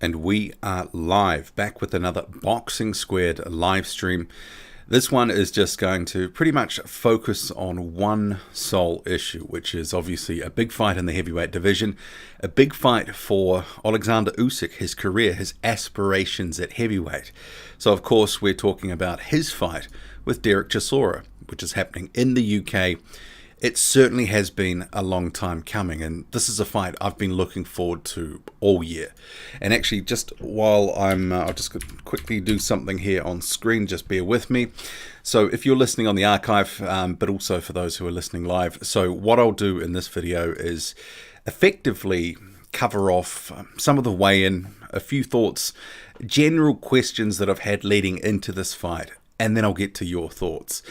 And we are live, back with another Boxing Squared live stream. This one is just going to pretty much focus on one sole issue, which is obviously a big fight in the heavyweight division, a big fight for Oleksandr Usyk, his career, his aspirations at heavyweight. So of course we're talking about his fight with Dere Chisora, which is happening in the UK. It certainly has been a long time coming, and this is a fight I've been looking forward to all year. And actually, just while I'll just quickly do something here on screen, just bear with me. So if you're listening on the archive, but also for those who are listening live, so what I'll do in this video is effectively cover off some of the weigh-in, a few thoughts, general questions that I've had leading into this fight. And then I'll get to your thoughts.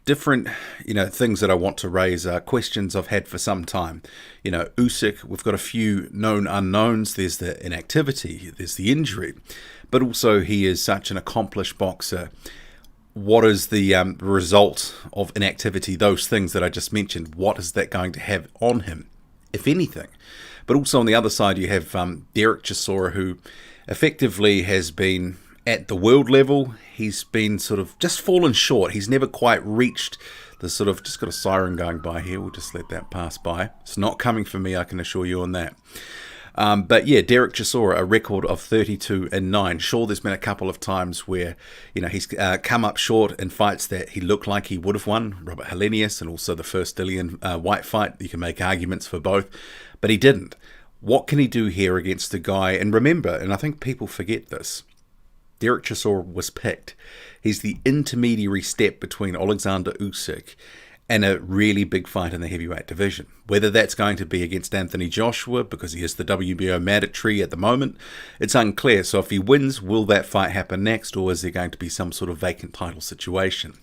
Different, things that I want to raise are questions I've had for some time. Usyk, we've got a few known unknowns. There's the inactivity, there's the injury, but also he is such an accomplished boxer. What is the result of inactivity? Those things that I just mentioned, what is that going to have on him, if anything? But also on the other side, you have Dere Chisora, who effectively has been at the world level. He's been sort of just fallen short. He's never quite reached the sort of, just got a siren going by here. We'll just let that pass by. It's not coming for me, I can assure you on that. But yeah, Dere Chisora, a record of 32-9. Sure, there's been a couple of times where, he's come up short in fights that he looked like he would have won. Robert Helenius and also the first Dillian White fight. You can make arguments for both, but he didn't. What can he do here against the guy? And remember, and I think people forget this, Dere Chisora was picked. He's the intermediary step between Oleksandr Usyk and a really big fight in the heavyweight division. Whether that's going to be against Anthony Joshua, because he is the WBO mandatory at the moment, it's unclear. So if he wins, will that fight happen next, or is there going to be some sort of vacant title situation?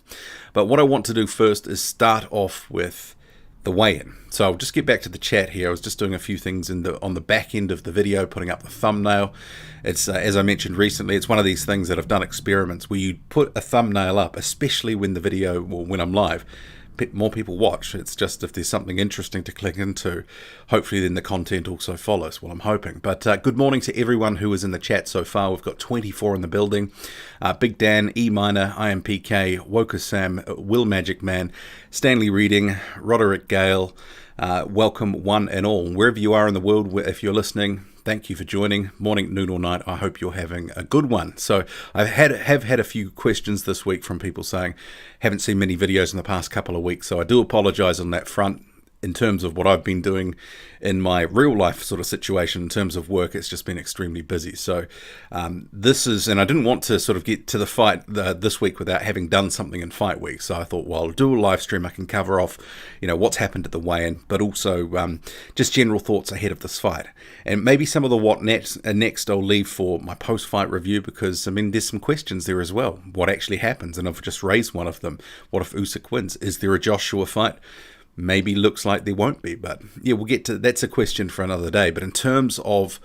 But what I want to do first is start off with the weigh-in. So I'll just get back to the chat here. I was just doing a few things on the back end of the video, putting up the thumbnail. It's as I mentioned recently, it's one of these things that I've done experiments where you put a thumbnail up, especially when the video, or when I'm live, more people watch. It's just if there's something interesting to click into, hopefully then the content also follows. Well, I'm hoping. But good morning to everyone who is in the chat so far. We've got 24 in the building. Big Dan, E Minor, IMPK, Woker Sam, Will Magic Man, Stanley Reading, Roderick Gale. Welcome one and all. Wherever you are in the world, if you're listening, thank you for joining. Morning, noon or night. I hope you're having a good one. So I have had a few questions this week from people saying, haven't seen many videos in the past couple of weeks. So I do apologize on that front. In terms of what I've been doing in my real life sort of situation, in terms of work, it's just been extremely busy. So this is, and I didn't want to sort of get to the fight this week without having done something in fight week. So I thought, well, I'll do a live stream. I can cover off, what's happened at the weigh-in, but also just general thoughts ahead of this fight. And maybe some of the what next I'll leave for my post-fight review, because, there's some questions there as well. What actually happens? And I've just raised one of them. What if Usyk wins? Is there a Joshua fight? Maybe looks like there won't be, but yeah, we'll get to that's a question for another day. But in terms of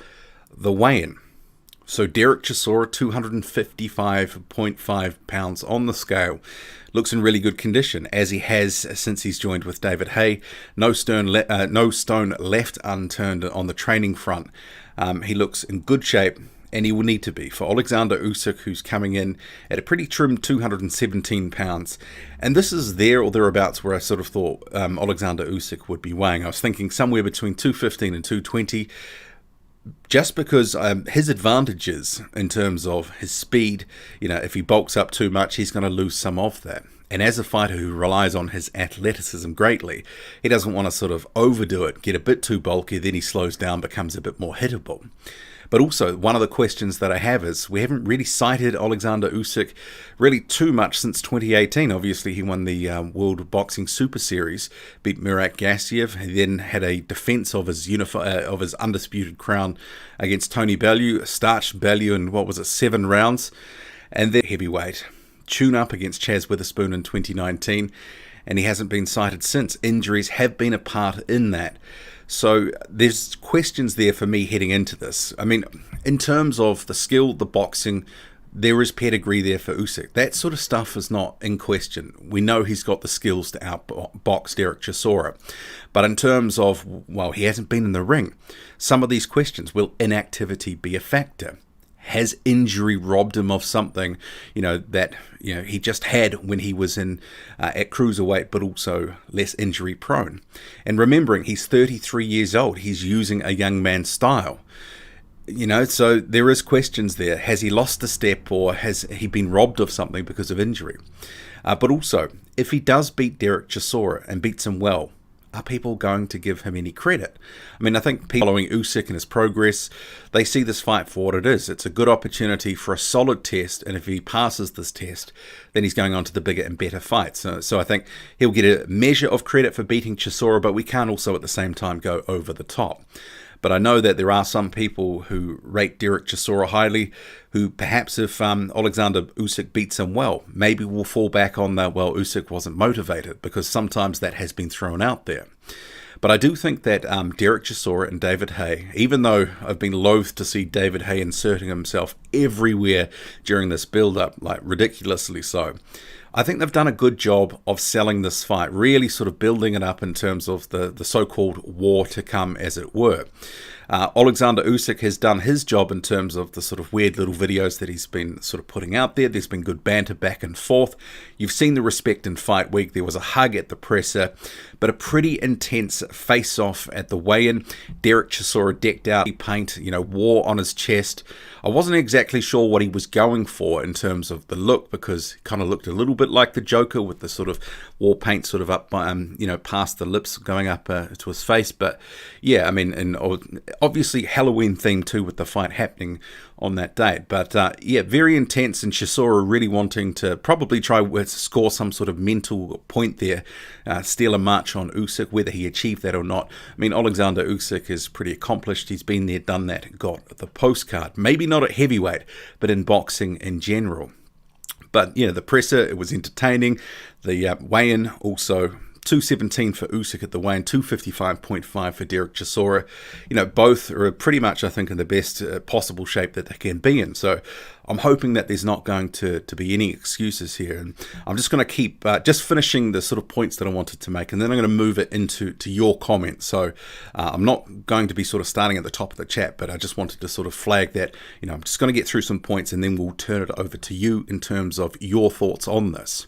the weigh-in, so Dere Chisora, 255.5 pounds on the scale, looks in really good condition, as he has since he's joined with David Haye. No stone left unturned on the training front. He looks in good shape, and he will need to be, for Oleksandr Usyk, who's coming in at a pretty trim 217 pounds. And this is there or thereabouts where I sort of thought Oleksandr Usyk would be weighing. I was thinking somewhere between 215 and 220, just because his advantages in terms of his speed, if he bulks up too much, he's going to lose some of that. And as a fighter who relies on his athleticism greatly, he doesn't want to sort of overdo it, get a bit too bulky, then he slows down, becomes a bit more hittable. But also, one of the questions that I have is, we haven't really cited Oleksandr Usyk really too much since 2018. Obviously, he won the World Boxing Super Series, beat Murat Gassiev. He then had a defense of his undisputed crown against Tony Bellew, starched Bellew in, 7 rounds. And then heavyweight tune-up against Chaz Witherspoon in 2019. And he hasn't been cited since. Injuries have been a part in that. So there's questions there for me heading into this. In terms of the skill, the boxing, there is pedigree there for Usyk. That sort of stuff is not in question. We know he's got the skills to outbox Dere Chisora. But in terms of, well, he hasn't been in the ring, some of these questions, will inactivity be a factor? Has injury robbed him of something, that he just had when he was in at cruiserweight, but also less injury prone? And remembering he's 33 years old, he's using a young man's style. So there is questions there. Has he lost a step, or has he been robbed of something because of injury? But also, if he does beat Dere Chisora and beats him well, are people going to give him any credit? I mean, I think people following Usyk and his progress, they see this fight for what it is. It's a good opportunity for a solid test, and if he passes this test, then he's going on to the bigger and better fights. So I think he'll get a measure of credit for beating Chisora, but we can't also at the same time go over the top. But I know that there are some people who rate Dere Chisora highly, who perhaps if Oleksandr Usyk beats him well, maybe will fall back on the, well, Usyk wasn't motivated, because sometimes that has been thrown out there. But I do think that Dere Chisora and David Haye, even though I've been loath to see David Haye inserting himself everywhere during this build-up, like ridiculously so, I think they've done a good job of selling this fight, really sort of building it up in terms of the so-called war to come, as it were. Oleksandr Usyk has done his job in terms of the sort of weird little videos that he's been sort of putting out there. There's been good banter back and forth. You've seen the respect in fight week. There was a hug at the presser, but a pretty intense face-off at the weigh-in. Dere Chisora decked out paint, war on his chest. I wasn't exactly sure what he was going for in terms of the look, because he kind of looked a little bit like the Joker with the sort of war paint sort of up by, past the lips going up to his face. But yeah, I mean, and obviously Halloween theme too with the fight happening on that date. But yeah, very intense, and Chisora really wanting to probably try to score some sort of mental point there, steal a march on Usyk, whether he achieved that or not. I mean, Oleksandr Usyk is pretty accomplished. He's been there, done that, got the postcard. Maybe not at heavyweight, but in boxing in general. But the presser, it was entertaining. The weigh-in also 217 for Usyk at the weigh-in, 255.5 for Dere Chisora. Both are pretty much, I think, in the best possible shape that they can be in. So I'm hoping that there's not going to be any excuses here. And I'm just going to keep just finishing the sort of points that I wanted to make, and then I'm going to move it into your comments. So I'm not going to be sort of starting at the top of the chat, but I just wanted to sort of flag that, I'm just going to get through some points, and then we'll turn it over to you in terms of your thoughts on this.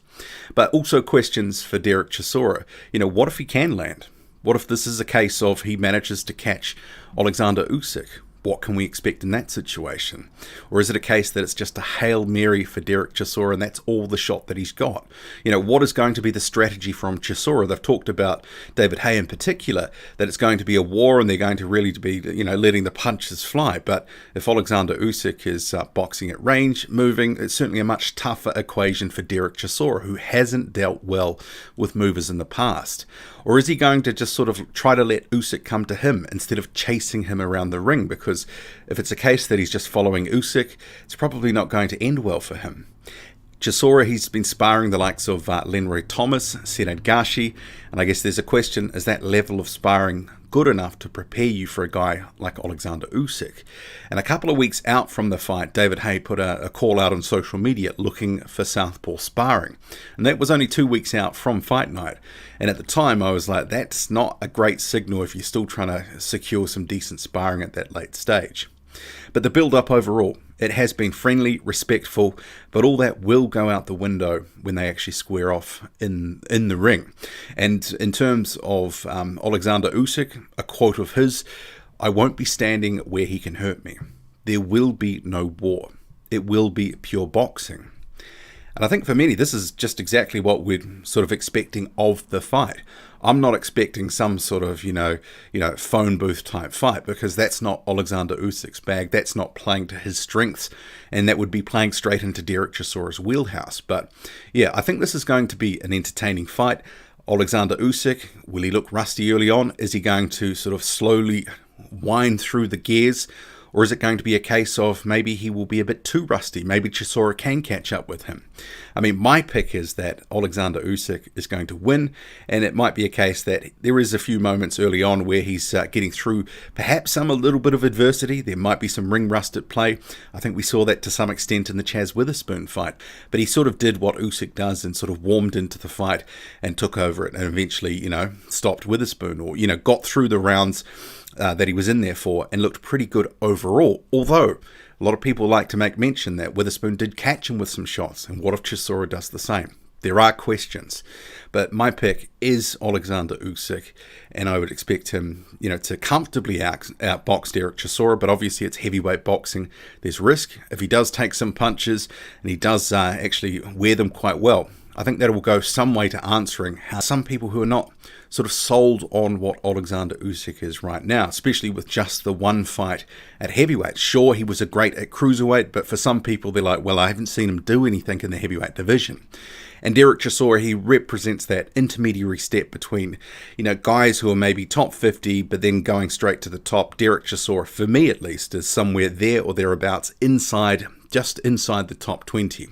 But also questions for Dere Chisora. What if he can land? What if this is a case of he manages to catch Oleksandr Usyk? What can we expect in that situation? Or is it a case that it's just a Hail Mary for Dere Chisora and that's all the shot that he's got? What is going to be the strategy from Chisora? They've talked about, David Haye in particular, that it's going to be a war and they're going to really be, letting the punches fly. But if Oleksandr Usyk is boxing at range, moving, it's certainly a much tougher equation for Dere Chisora, who hasn't dealt well with movers in the past. Or is he going to just sort of try to let Usyk come to him instead of chasing him around the ring? Because if it's a case that he's just following Usyk, it's probably not going to end well for him. Chisora, he's been sparring the likes of Lenroy Thomas, Senad Gashi, and I guess there's a question, is that level of sparring good enough to prepare you for a guy like Oleksandr Usyk? And a couple of weeks out from the fight, David Haye put a call out on social media looking for southpaw sparring. And that was only 2 weeks out from fight night. And at the time, I was like, that's not a great signal if you're still trying to secure some decent sparring at that late stage. But the build-up overall, it has been friendly, respectful, but all that will go out the window when they actually square off in the ring. And in terms of Oleksandr Usyk, a quote of his, "I won't be standing where he can hurt me. There will be no war. It will be pure boxing." And I think for many, this is just exactly what we're sort of expecting of the fight. I'm not expecting some sort of, phone booth type fight, because that's not Oleksandr Usyk's bag. That's not playing to his strengths, and that would be playing straight into Dere Chisora's wheelhouse. But yeah, I think this is going to be an entertaining fight. Oleksandr Usyk, will he look rusty early on? Is he going to sort of slowly wind through the gears? Or is it going to be a case of maybe he will be a bit too rusty? Maybe Chisora can catch up with him. I mean, my pick is that Oleksandr Usyk is going to win, and it might be a case that there is a few moments early on where he's getting through perhaps a little bit of adversity. There might be some ring rust at play. I think we saw that to some extent in the Chaz Witherspoon fight. But he sort of did what Usyk does and sort of warmed into the fight and took over it and eventually, stopped Witherspoon or, got through the rounds that he was in there for and looked pretty good overall. Although a lot of people like to make mention that Witherspoon did catch him with some shots. And what if Chisora does the same? There are questions. But my pick is Oleksandr Usyk, and I would expect him, to comfortably outbox Dere Chisora, but obviously it's heavyweight boxing. There's risk. If he does take some punches, and he does actually wear them quite well, I think that will go some way to answering how some people who are not sort of sold on what Oleksandr Usyk is right now, especially with just the one fight at heavyweight. Sure, he was a great at cruiserweight, but for some people, they're like, well, I haven't seen him do anything in the heavyweight division. And Dere Chisora, he represents that intermediary step between, guys who are maybe top 50, but then going straight to the top. Dere Chisora, for me at least, is somewhere there or thereabouts just inside the top 20.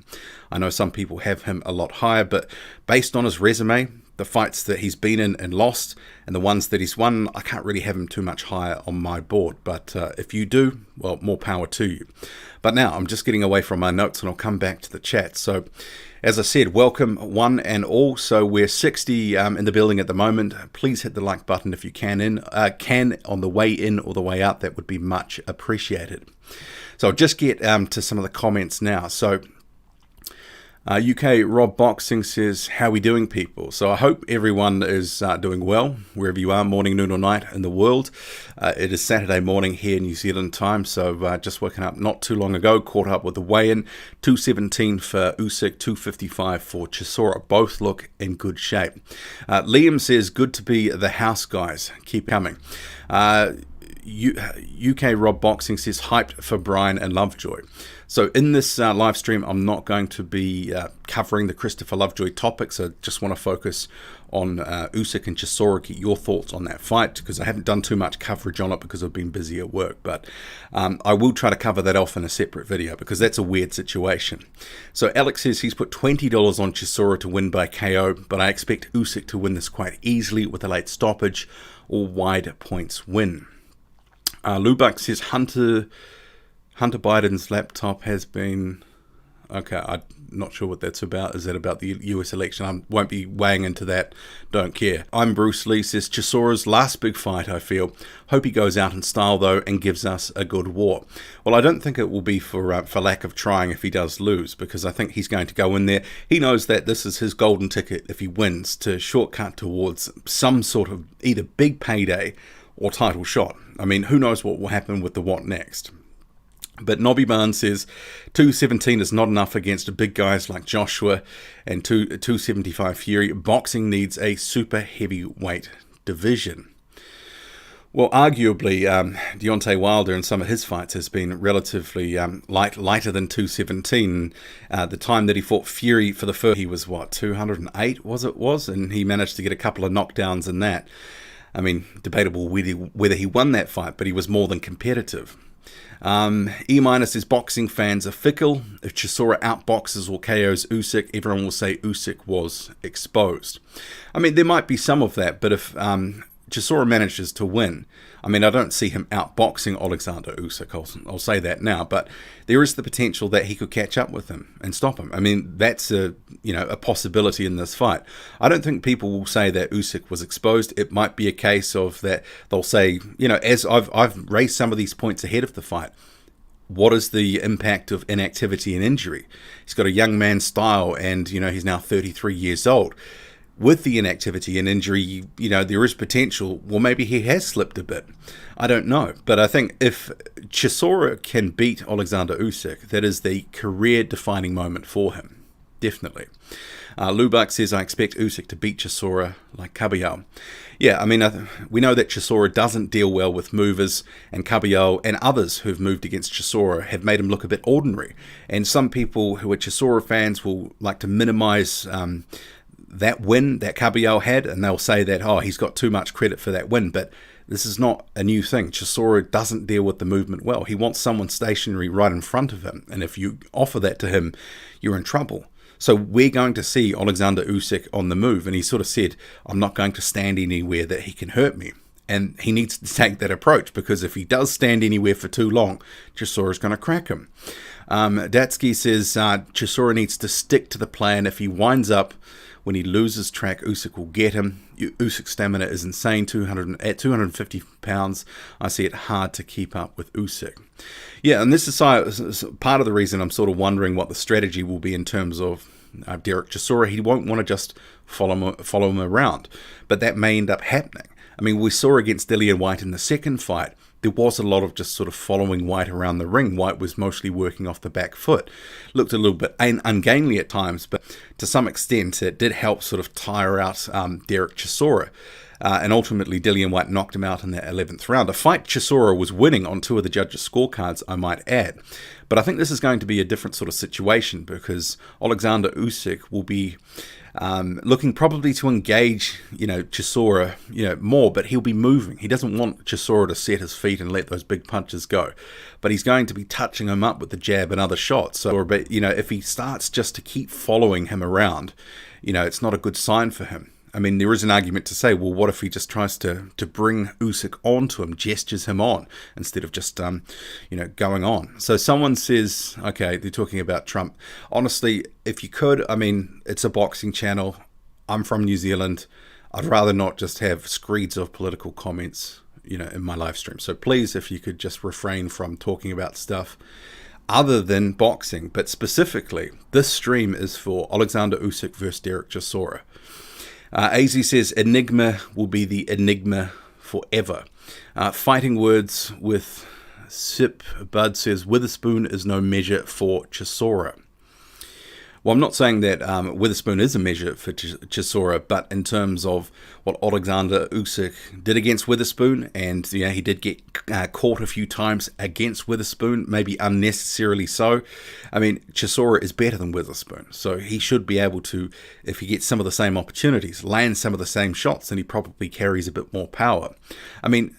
I know some people have him a lot higher, but based on his resume, the fights that he's been in and lost, and the ones that he's won, I can't really have him too much higher on my board. But if you do, well, more power to you. But now, I'm just getting away from my notes, and I'll come back to the chat. So, as I said, welcome one and all. So we're 60 in the building at the moment. Please hit the like button if you can on the way in or the way out. That would be much appreciated. So I'll just get to some of the comments now. So UK Rob Boxing says, how we doing, people? So I hope everyone is doing well, wherever you are, morning, noon or night in the world. It is Saturday morning here in New Zealand time, so just woken up not too long ago, caught up with the weigh-in, 217 for Usyk, 255 for Chisora. Both look in good shape. Liam says, good to be the house, guys. Keep coming. UK Rob Boxing says, hyped for Brian and Lovejoy. So in this live stream, I'm not going to be covering the Christopher Lovejoy topics. I just want to focus on Usyk and Chisora, get your thoughts on that fight, because I haven't done too much coverage on it because I've been busy at work. But I will try to cover that off in a separate video because that's a weird situation. So Alex says he's put $20 on Chisora to win by KO, but I expect Usyk to win this quite easily with a late stoppage or wide points win. Lubak says Hunter Biden's laptop has been... Okay, I'm not sure what that's about. Is that about the US election? I won't be weighing into that. Don't care. I'm Bruce Lee, says Chisora's last big fight, I feel. Hope he goes out in style, though, and gives us a good war. Well, I don't think it will be for lack of trying if he does lose, because I think he's going to go in there. He knows that this is his golden ticket if he wins, to shortcut towards some sort of either big payday or title shot. I mean, who knows what will happen with the what next. But Nobby Barnes says 217 is not enough against big guys like Joshua and 275 Fury. Boxing needs a super heavyweight division. Well, arguably, Deontay Wilder in some of his fights has been relatively lighter than 217. The time that he fought Fury for the first, he was, 208 was? And he managed to get a couple of knockdowns in that. I mean, debatable whether he won that fight, but he was more than competitive. E- says boxing fans are fickle. If Chisora outboxes or KOs Usyk, everyone will say Usyk was exposed. I mean, there might be some of that, but if Chisora manages to win, I mean, I don't see him outboxing Oleksandr Usyk. I'll say that now, but there is the potential that he could catch up with him and stop him. I mean, that's a possibility in this fight. I don't think people will say that Usyk was exposed. It might be a case of that they'll say, as I've raised some of these points ahead of the fight, what is the impact of inactivity and injury? He's got a young man's style, and he's now 33 years old. With the inactivity and injury, there is potential. Well, maybe he has slipped a bit. I don't know. But I think if Chisora can beat Oleksandr Usyk, that is the career-defining moment for him. Definitely. Lubak says, I expect Usyk to beat Chisora like Caballero. Yeah, I mean, we know that Chisora doesn't deal well with movers, and Caballero and others who've moved against Chisora have made him look a bit ordinary. And some people who are Chisora fans will like to minimize that win that Caballero had, and they'll say that, he's got too much credit for that win. But This is not a new thing. Chisora doesn't deal with the movement well. He wants someone stationary right in front of him. And if you offer that to him, you're in trouble. So we're going to see Oleksandr Usyk on the move. And he sort of said, I'm not going to stand anywhere that he can hurt me. And he needs to take that approach, because if he does stand anywhere for too long, Chisora's going to crack him. Datsky says Chisora needs to stick to the plan. If he winds up when he loses track, Usyk will get him. Usyk's stamina is insane. At 250 pounds, I see it hard to keep up with Usyk. Yeah, and this is part of the reason I'm sort of wondering what the strategy will be in terms of Derek Chisora. He won't want to just follow him around, but that may end up happening. I mean, we saw against Dillian Whyte in the second fight, there was a lot of just sort of following Whyte around the ring. Whyte was mostly working off the back foot. Looked a little bit ungainly at times, but to some extent it did help sort of tire out Dere Chisora. And ultimately Dillian Whyte knocked him out in that 11th round. A fight Chisora was winning on 2 of the judges' scorecards, I might add. But I think this is going to be a different sort of situation, because Oleksandr Usyk will be looking probably to engage, Chisora, more, but he'll be moving. He doesn't want Chisora to set his feet and let those big punches go, but he's going to be touching him up with the jab and other shots. So, if he starts just to keep following him around, it's not a good sign for him. I mean, there is an argument to say, well, what if he just tries to bring Usyk onto him, gestures him on, instead of just, going on. So someone says, okay, they're talking about Trump. Honestly, if you could, I mean, it's a boxing channel. I'm from New Zealand. I'd rather not just have screeds of political comments, in my live stream. So please, if you could just refrain from talking about stuff other than boxing. But specifically, this stream is for Oleksandr Usyk versus Dere Chisora. AZ says, Enigma will be the enigma forever. Fighting Words with Sip Bud says, Witherspoon is no measure for Chisora. Well, I'm not saying that Witherspoon is a measure for Chisora, but in terms of what Oleksandr Usyk did against Witherspoon, and he did get caught a few times against Witherspoon, maybe unnecessarily so. I mean, Chisora is better than Witherspoon, so he should be able to, if he gets some of the same opportunities, land some of the same shots, and he probably carries a bit more power. I mean,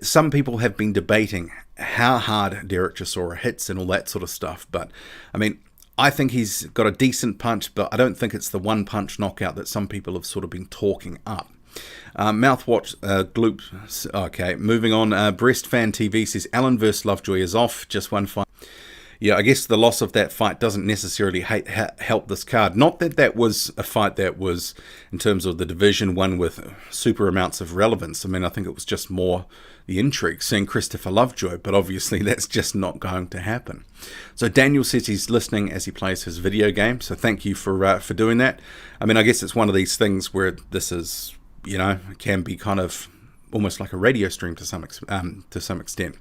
some people have been debating how hard Dere Chisora hits and all that sort of stuff, but I mean, I think he's got a decent punch, but I don't think it's the one-punch knockout that some people have sort of been talking up. Mouthwatch Gloop. Okay, moving on. Breast Fan TV says, Allen vs. Lovejoy is off. Just one fight. Yeah, I guess the loss of that fight doesn't necessarily help this card. Not that that was a fight that was, in terms of the division, one with super amounts of relevance. I mean, I think it was just more the intrigue, seeing Christopher Lovejoy, but obviously that's just not going to happen. So Daniel says he's listening as he plays his video game, so thank you for doing that. I mean, I guess it's one of these things where this is, can be kind of almost like a radio stream to some extent.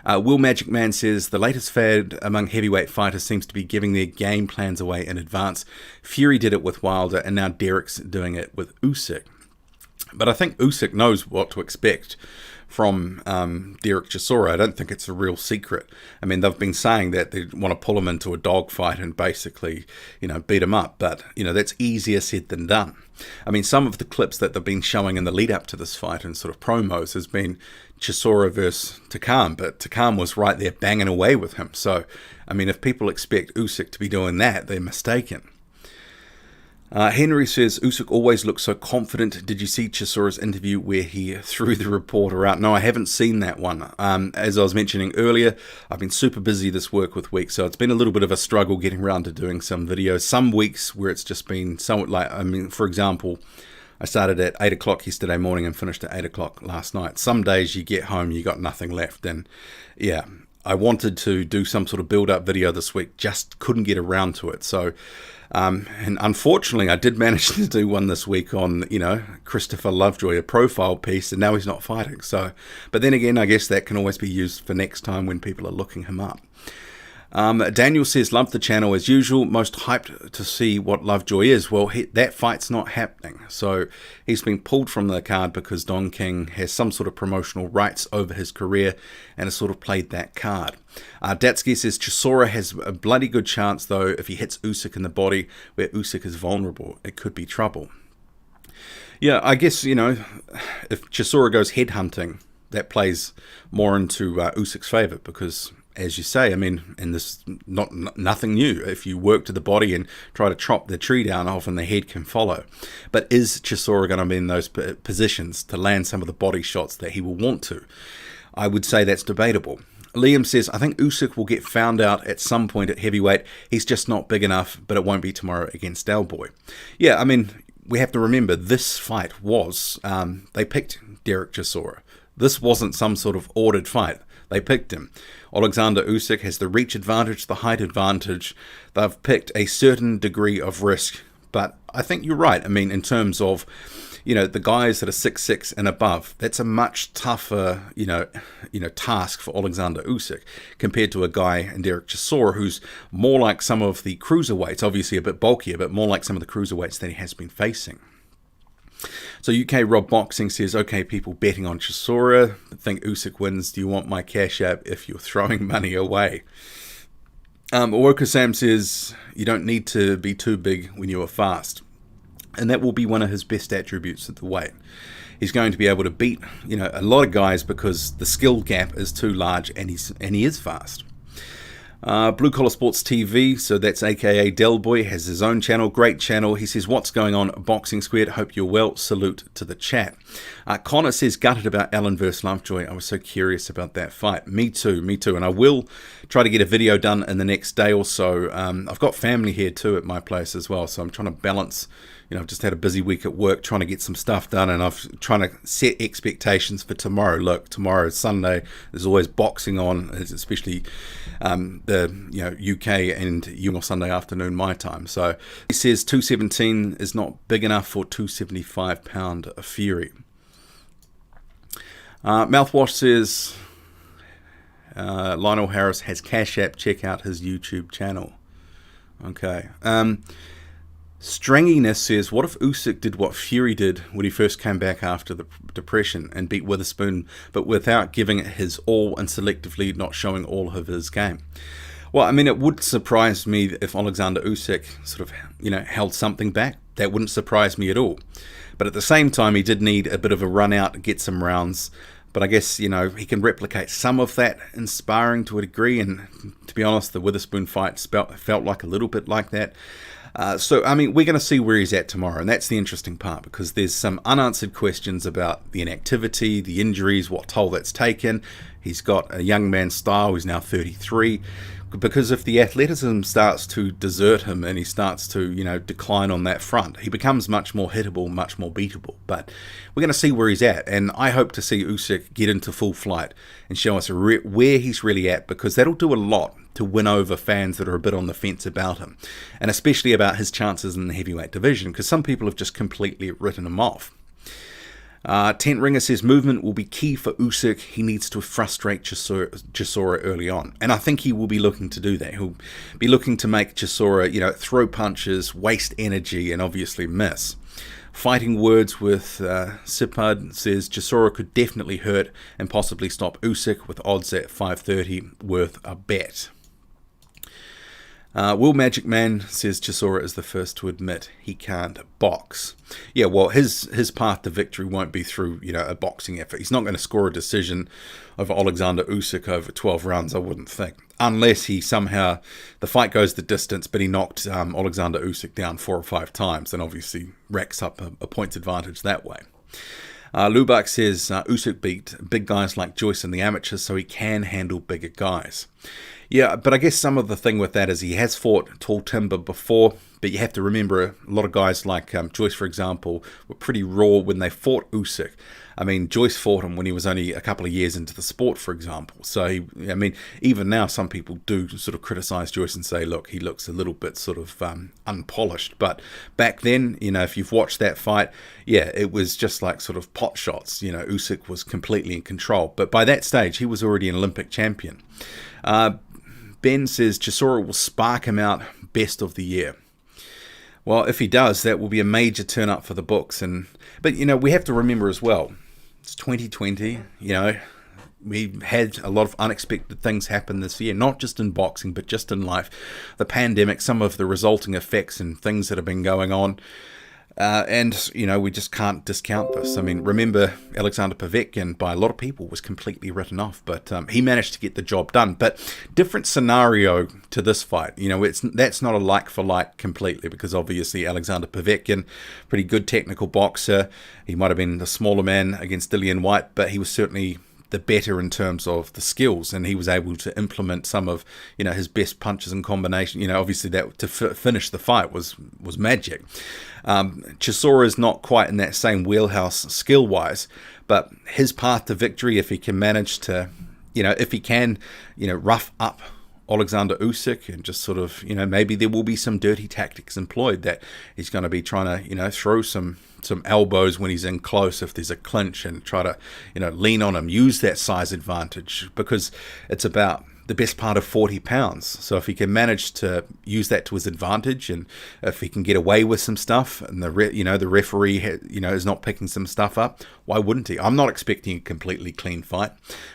Will Magic Man says, the latest fad among heavyweight fighters seems to be giving their game plans away in advance. Fury did it with Wilder, and now Derek's doing it with Usyk. But I think Usyk knows what to expect from Dere Chisora. I don't think it's a real secret. I mean, they've been saying that they want to pull him into a dogfight and basically, beat him up. But, that's easier said than done. I mean, some of the clips that they've been showing in the lead up to this fight and sort of promos has been Chisora versus Takam, but Takam was right there banging away with him. So, I mean, if people expect Usyk to be doing that, they're mistaken. Henry says, Usyk always looks so confident. Did you see Chisora's interview where he threw the reporter out? No, I haven't seen that one. As I was mentioning earlier, I've been super busy this work week, so it's been a little bit of a struggle getting around to doing some videos. Some weeks where it's just been somewhat for example, I started at 8 o'clock yesterday morning and finished at 8 o'clock last night. Some days you get home, you got nothing left, and yeah, I wanted to do some sort of build-up video this week, just couldn't get around to it. So, and unfortunately, I did manage to do one this week on, Christopher Lovejoy, a profile piece, and now he's not fighting. So, but then again, I guess that can always be used for next time when people are looking him up. Daniel says, love the channel as usual, most hyped to see what Lovejoy is. Well, that fight's not happening. So he's been pulled from the card because Don King has some sort of promotional rights over his career and has sort of played that card. Datsky says, Chisora has a bloody good chance, though, if he hits Usyk in the body where Usyk is vulnerable. It could be trouble. Yeah, I guess, if Chisora goes headhunting, that plays more into Usyk's favour because, as you say, I mean, and this nothing new. If you work to the body and try to chop the tree down, often the head can follow. But is Chisora going to be in those positions to land some of the body shots that he will want to? I would say that's debatable. Liam says, I think Usyk will get found out at some point at heavyweight. He's just not big enough, but it won't be tomorrow against Delboy. Yeah, I mean, we have to remember this fight was, they picked Dere Chisora. This wasn't some sort of ordered fight. They picked him. Oleksandr Usyk has the reach advantage, the height advantage. They've picked a certain degree of risk. But I think you're right. I mean, in terms of, the guys that are 6'6" and above, that's a much tougher, task for Oleksandr Usyk compared to a guy in Dere Chisora who's more like some of the cruiserweights, obviously a bit bulkier, but more like some of the cruiserweights that he has been facing. So UK Rob Boxing says, okay, people betting on Chisora, think Usyk wins. Do you want my cash app if you're throwing money away? Orca Sam says, you don't need to be too big when you are fast. And that will be one of his best attributes at the weight. He's going to be able to beat, a lot of guys because the skill gap is too large and he is fast. Blue Collar Sports TV, so that's aka Delboy, has his own channel, great channel. He says, what's going on, Boxing Squared? Hope you're well. Salute to the chat. Connor says, gutted about Allen versus Lovejoy. I was so curious about that fight. Me too. And I will try to get a video done in the next day or so. I've got family here too at my place as well, so I'm trying to balance. I've just had a busy week at work trying to get some stuff done, and I'm trying to set expectations for tomorrow. Look, tomorrow is Sunday. There's always boxing on, especially the UK and US Sunday afternoon my time. So he says 217 is not big enough for 275-pound Fury. Mouthwash says Lionel Harris has Cash App. Check out his YouTube channel. Okay. Stranginess says, what if Usyk did what Fury did when he first came back after the depression and beat Witherspoon, but without giving it his all and selectively not showing all of his game? Well, I mean, it would surprise me if Oleksandr Usyk sort of, held something back. That wouldn't surprise me at all. But at the same time, he did need a bit of a run out, get some rounds. But I guess, he can replicate some of that in sparring to a degree. And to be honest, the Witherspoon fight felt like a little bit like that. So, I mean, we're going to see where he's at tomorrow, and that's the interesting part because there's some unanswered questions about the inactivity, the injuries, what toll that's taken. He's got a young man's style. He's now 33. Because if the athleticism starts to desert him and he starts to, decline on that front, he becomes much more hittable, much more beatable. But we're going to see where he's at, and I hope to see Usyk get into full flight and show us where he's really at, because that'll do a lot to win over fans that are a bit on the fence about him, and especially about his chances in the heavyweight division, because some people have just completely written him off. Tent Ringer says movement will be key for Usyk. He needs to frustrate Chisora early on, and I think he will be looking to do that. He'll be looking to make Chisora, throw punches, waste energy, and obviously miss. Fighting Words with Sipad says Chisora could definitely hurt and possibly stop Usyk with odds at 530 worth a bet. Will Magic Man says Chisora is the first to admit he can't box. Yeah, well, his path to victory won't be through, a boxing effort. He's not going to score a decision over Oleksandr Usyk over 12 rounds, I wouldn't think. Unless he somehow, the fight goes the distance, but he knocked Oleksandr Usyk down 4 or 5 times, and obviously racks up a points advantage that way. Lubak says Usyk beat big guys like Joyce in the amateurs, so he can handle bigger guys. Yeah, but I guess some of the thing with that is he has fought tall timber before, but you have to remember a lot of guys like Joyce, for example, were pretty raw when they fought Usyk. I mean, Joyce fought him when he was only a couple of years into the sport, for example. So, even now some people do sort of criticize Joyce and say, look, he looks a little bit sort of unpolished. But back then, if you've watched that fight, yeah, it was just like sort of pot shots. Usyk was completely in control. But by that stage, he was already an Olympic champion. Ben says Chisora will spark him out best of the year. Well, if he does, that will be a major turn up for the books. But we have to remember as well, it's 2020, we've had a lot of unexpected things happen this year, not just in boxing, but just in life. The pandemic, some of the resulting effects and things that have been going on. And, you know, we just can't discount this. I mean, remember, Alexander Povetkin, by a lot of people, was completely written off, but he managed to get the job done. But different scenario to this fight. You know, that's not a like-for-like completely, because obviously Alexander Povetkin, pretty good technical boxer. He might have been the smaller man against Dillian Whyte, but he was certainly the better in terms of the skills, and he was able to implement some of, you know, his best punches and combination. You know, obviously that to finish the fight was magic. Chisora is not quite in that same wheelhouse skill wise, but his path to victory, if he can manage to, you know, if he can, you know, rough up Oleksandr Usyk and just sort of, you know, maybe there will be some dirty tactics employed, that he's going to be trying to, you know, throw some elbows when he's in close if there's a clinch, and try to, you know, lean on him, use that size advantage, because it's about the best part of 40 pounds. So if he can manage to use that to his advantage, and if he can get away with some stuff, and the referee is not picking some stuff up, why wouldn't he? I'm not expecting a completely clean fight.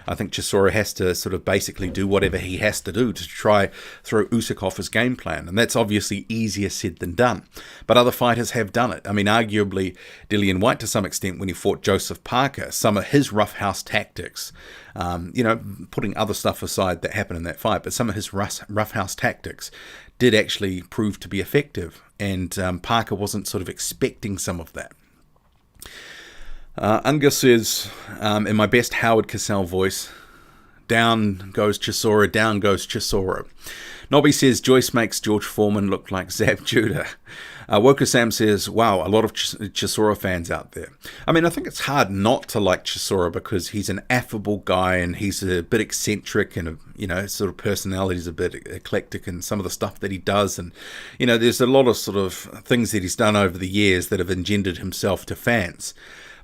I think Chisora has to sort of basically do whatever he has to do to try throw Usyk off his game plan, and that's obviously easier said than done. But other fighters have done it. I mean, arguably Dillian Whyte to some extent, when he fought Joseph Parker, some of his roughhouse tactics, you know, putting other stuff aside that happened in that fight, but some of his roughhouse tactics did actually prove to be effective, and Parker wasn't sort of expecting some of that. Unger says, in my best Howard Cosell voice, down goes Chisora, down goes Chisora. Nobby says, Joyce makes George Foreman look like Zab Judah. Woker Sam says, wow, a lot of Chisora fans out there. I mean, I think it's hard not to like Chisora, because he's an affable guy, and he's a bit eccentric, and, you know, sort of personality's a bit eclectic in some of the stuff that he does. And, you know, there's a lot of sort of things that he's done over the years that have engendered himself to fans.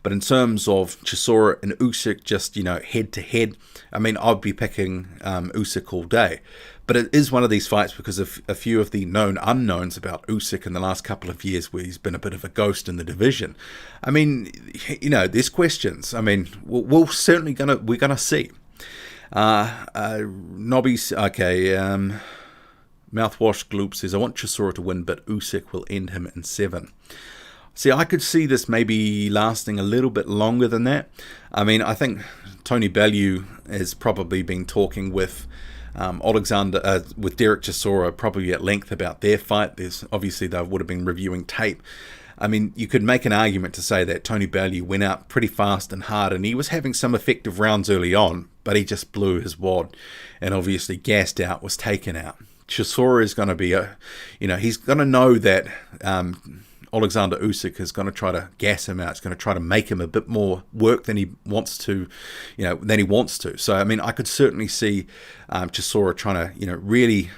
But in terms of Chisora and Usyk, just, you know, head to head, I mean, I'd be picking Usyk all day. But it is one of these fights because of a few of the known unknowns about Usyk in the last couple of years, where he's been a bit of a ghost in the division. I mean, you know, there's questions. I mean, we're certainly gonna see. Nobby's okay. Mouthwash Gloop says, I want Chisora to win, but Usyk will end him in 7. See, I could see this maybe lasting a little bit longer than that. I mean, I think Tony Bellew has probably been talking with with Dere Chisora probably at length about their fight. There's obviously they would have been reviewing tape. I mean, you could make an argument to say that Tony Bellew went out pretty fast and hard, and he was having some effective rounds early on, but he just blew his wad, and obviously gassed out, was taken out. Chisora is going to be he's going to know that Oleksandr Usyk is going to try to gas him out. It's going to try to make him a bit more work than he wants to, So, I mean, I could certainly see Chisora trying to, really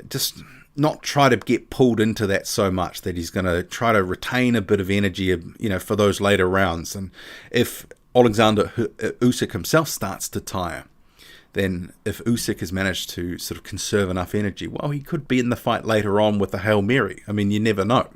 just not try to get pulled into that so much, that he's going to try to retain a bit of energy, for those later rounds. And if Oleksandr Usyk himself starts to tire, then if Usyk has managed to sort of conserve enough energy, well, he could be in the fight later on with a Hail Mary. I mean, you never know.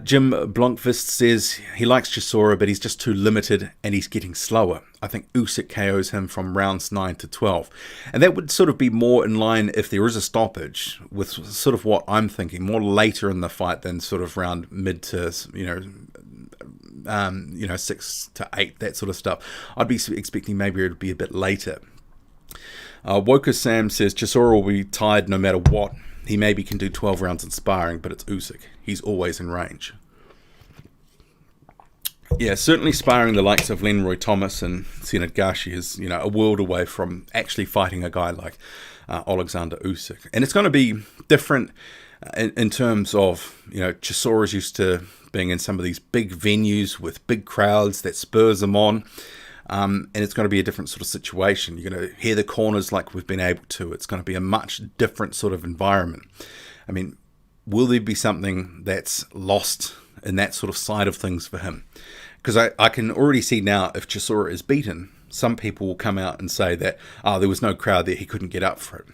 Jim Blomqvist says he likes Chisora, but he's just too limited and he's getting slower. I think Usyk KOs him from rounds 9 to 12. And that would sort of be more in line, if there is a stoppage, with sort of what I'm thinking, more later in the fight than sort of round mid to, 6 to 8, that sort of stuff. I'd be expecting maybe it would be a bit later. Woker Sam says Chisora will be tired no matter what. He maybe can do 12 rounds in sparring, but it's Usyk. He's always in range. Yeah, certainly sparring the likes of Lenroy Thomas and Senad Gashi is, a world away from actually fighting a guy like Oleksandr Usyk. And it's going to be different in terms of, Chisora's used to being in some of these big venues with big crowds that spurs them on. And it's going to be a different sort of situation. You're going to hear the corners like we've been able to. It's going to be a much different sort of environment. I mean, will there be something that's lost in that sort of side of things for him? Because I can already see now, if Chisora is beaten, some people will come out and say that, there was no crowd there, he couldn't get up for it.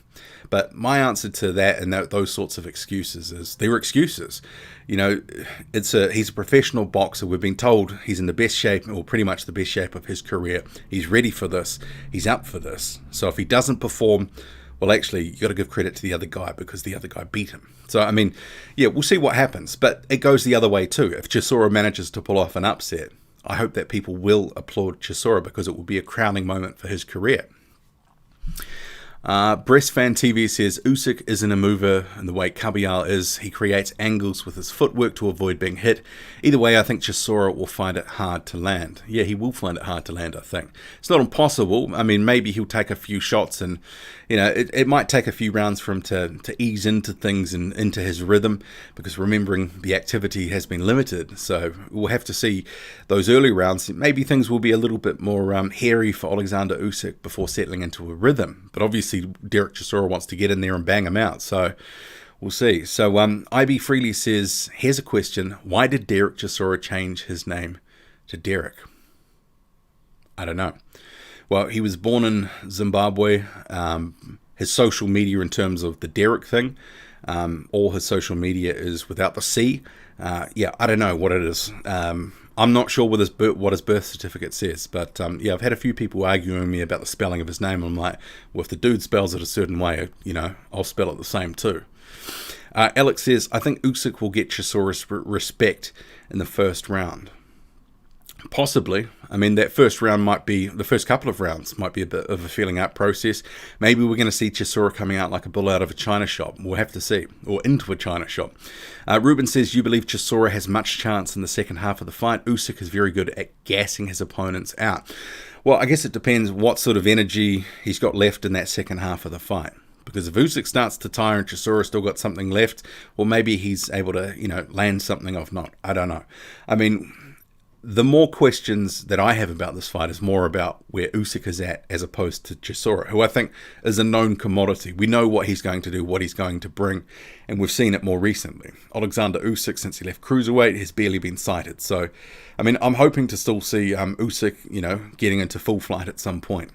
But my answer to that and those sorts of excuses is they're excuses. He's a professional boxer. We've been told he's in the best shape, or pretty much the best shape of his career. He's ready for this. He's up for this. So if he doesn't perform, Well, actually, you got to give credit to the other guy because the other guy beat him. So, I mean, yeah, we'll see what happens. But it goes the other way too. If Chisora manages to pull off an upset, I hope that people will applaud Chisora because it will be a crowning moment for his career. Breast Fan TV says Usyk isn't a mover in the way Kabayal is. He creates angles with his footwork to avoid being hit. Either way, I think Chisora will find it hard to land. Yeah, he will find it hard to land, I think. It's not impossible. I mean, maybe he'll take a few shots and, you know, it might take a few rounds for him to ease into things and into his rhythm, because remembering the activity has been limited. So we'll have to see those early rounds. Maybe things will be a little bit more hairy for Oleksandr Usyk before settling into a rhythm. But obviously, Dere Chisora wants to get in there and bang him out, so we'll see. So IB Freely says, here's a question: why did Dere Chisora change his name to Derek? I don't know. Well, he was born in Zimbabwe. His social media, in terms of the Derek thing, all his social media is without the C. Yeah, I don't know what it is. I'm not sure what his birth certificate says, but yeah, I've had a few people arguing with me about the spelling of his name. I'm like, well, if the dude spells it a certain way, you know, I'll spell it the same too. Alex says, I think Usyk will get Chisora's respect in the first round. Possibly. I mean, that first round might be, the first couple of rounds might be a bit of a feeling out process. Maybe we're going to see Chisora coming out like a bull out of a china shop. We'll have to see. Or into a china shop. Ruben says, you believe Chisora has much chance in the second half of the fight. Usyk is very good at gassing his opponents out. Well, I guess it depends what sort of energy he's got left in that second half of the fight. Because if Usyk starts to tire and Chisora still got something left, well, maybe he's able to, you know, land something off not. I don't know. I mean, the more questions that I have about this fight is more about where Usyk is at as opposed to Chisora, who I think is a known commodity. We know what he's going to do, what he's going to bring, and we've seen it more recently. Oleksandr Usyk, since he left cruiserweight, has barely been sighted. So, I mean, I'm hoping to still see Usyk, you know, getting into full flight at some point.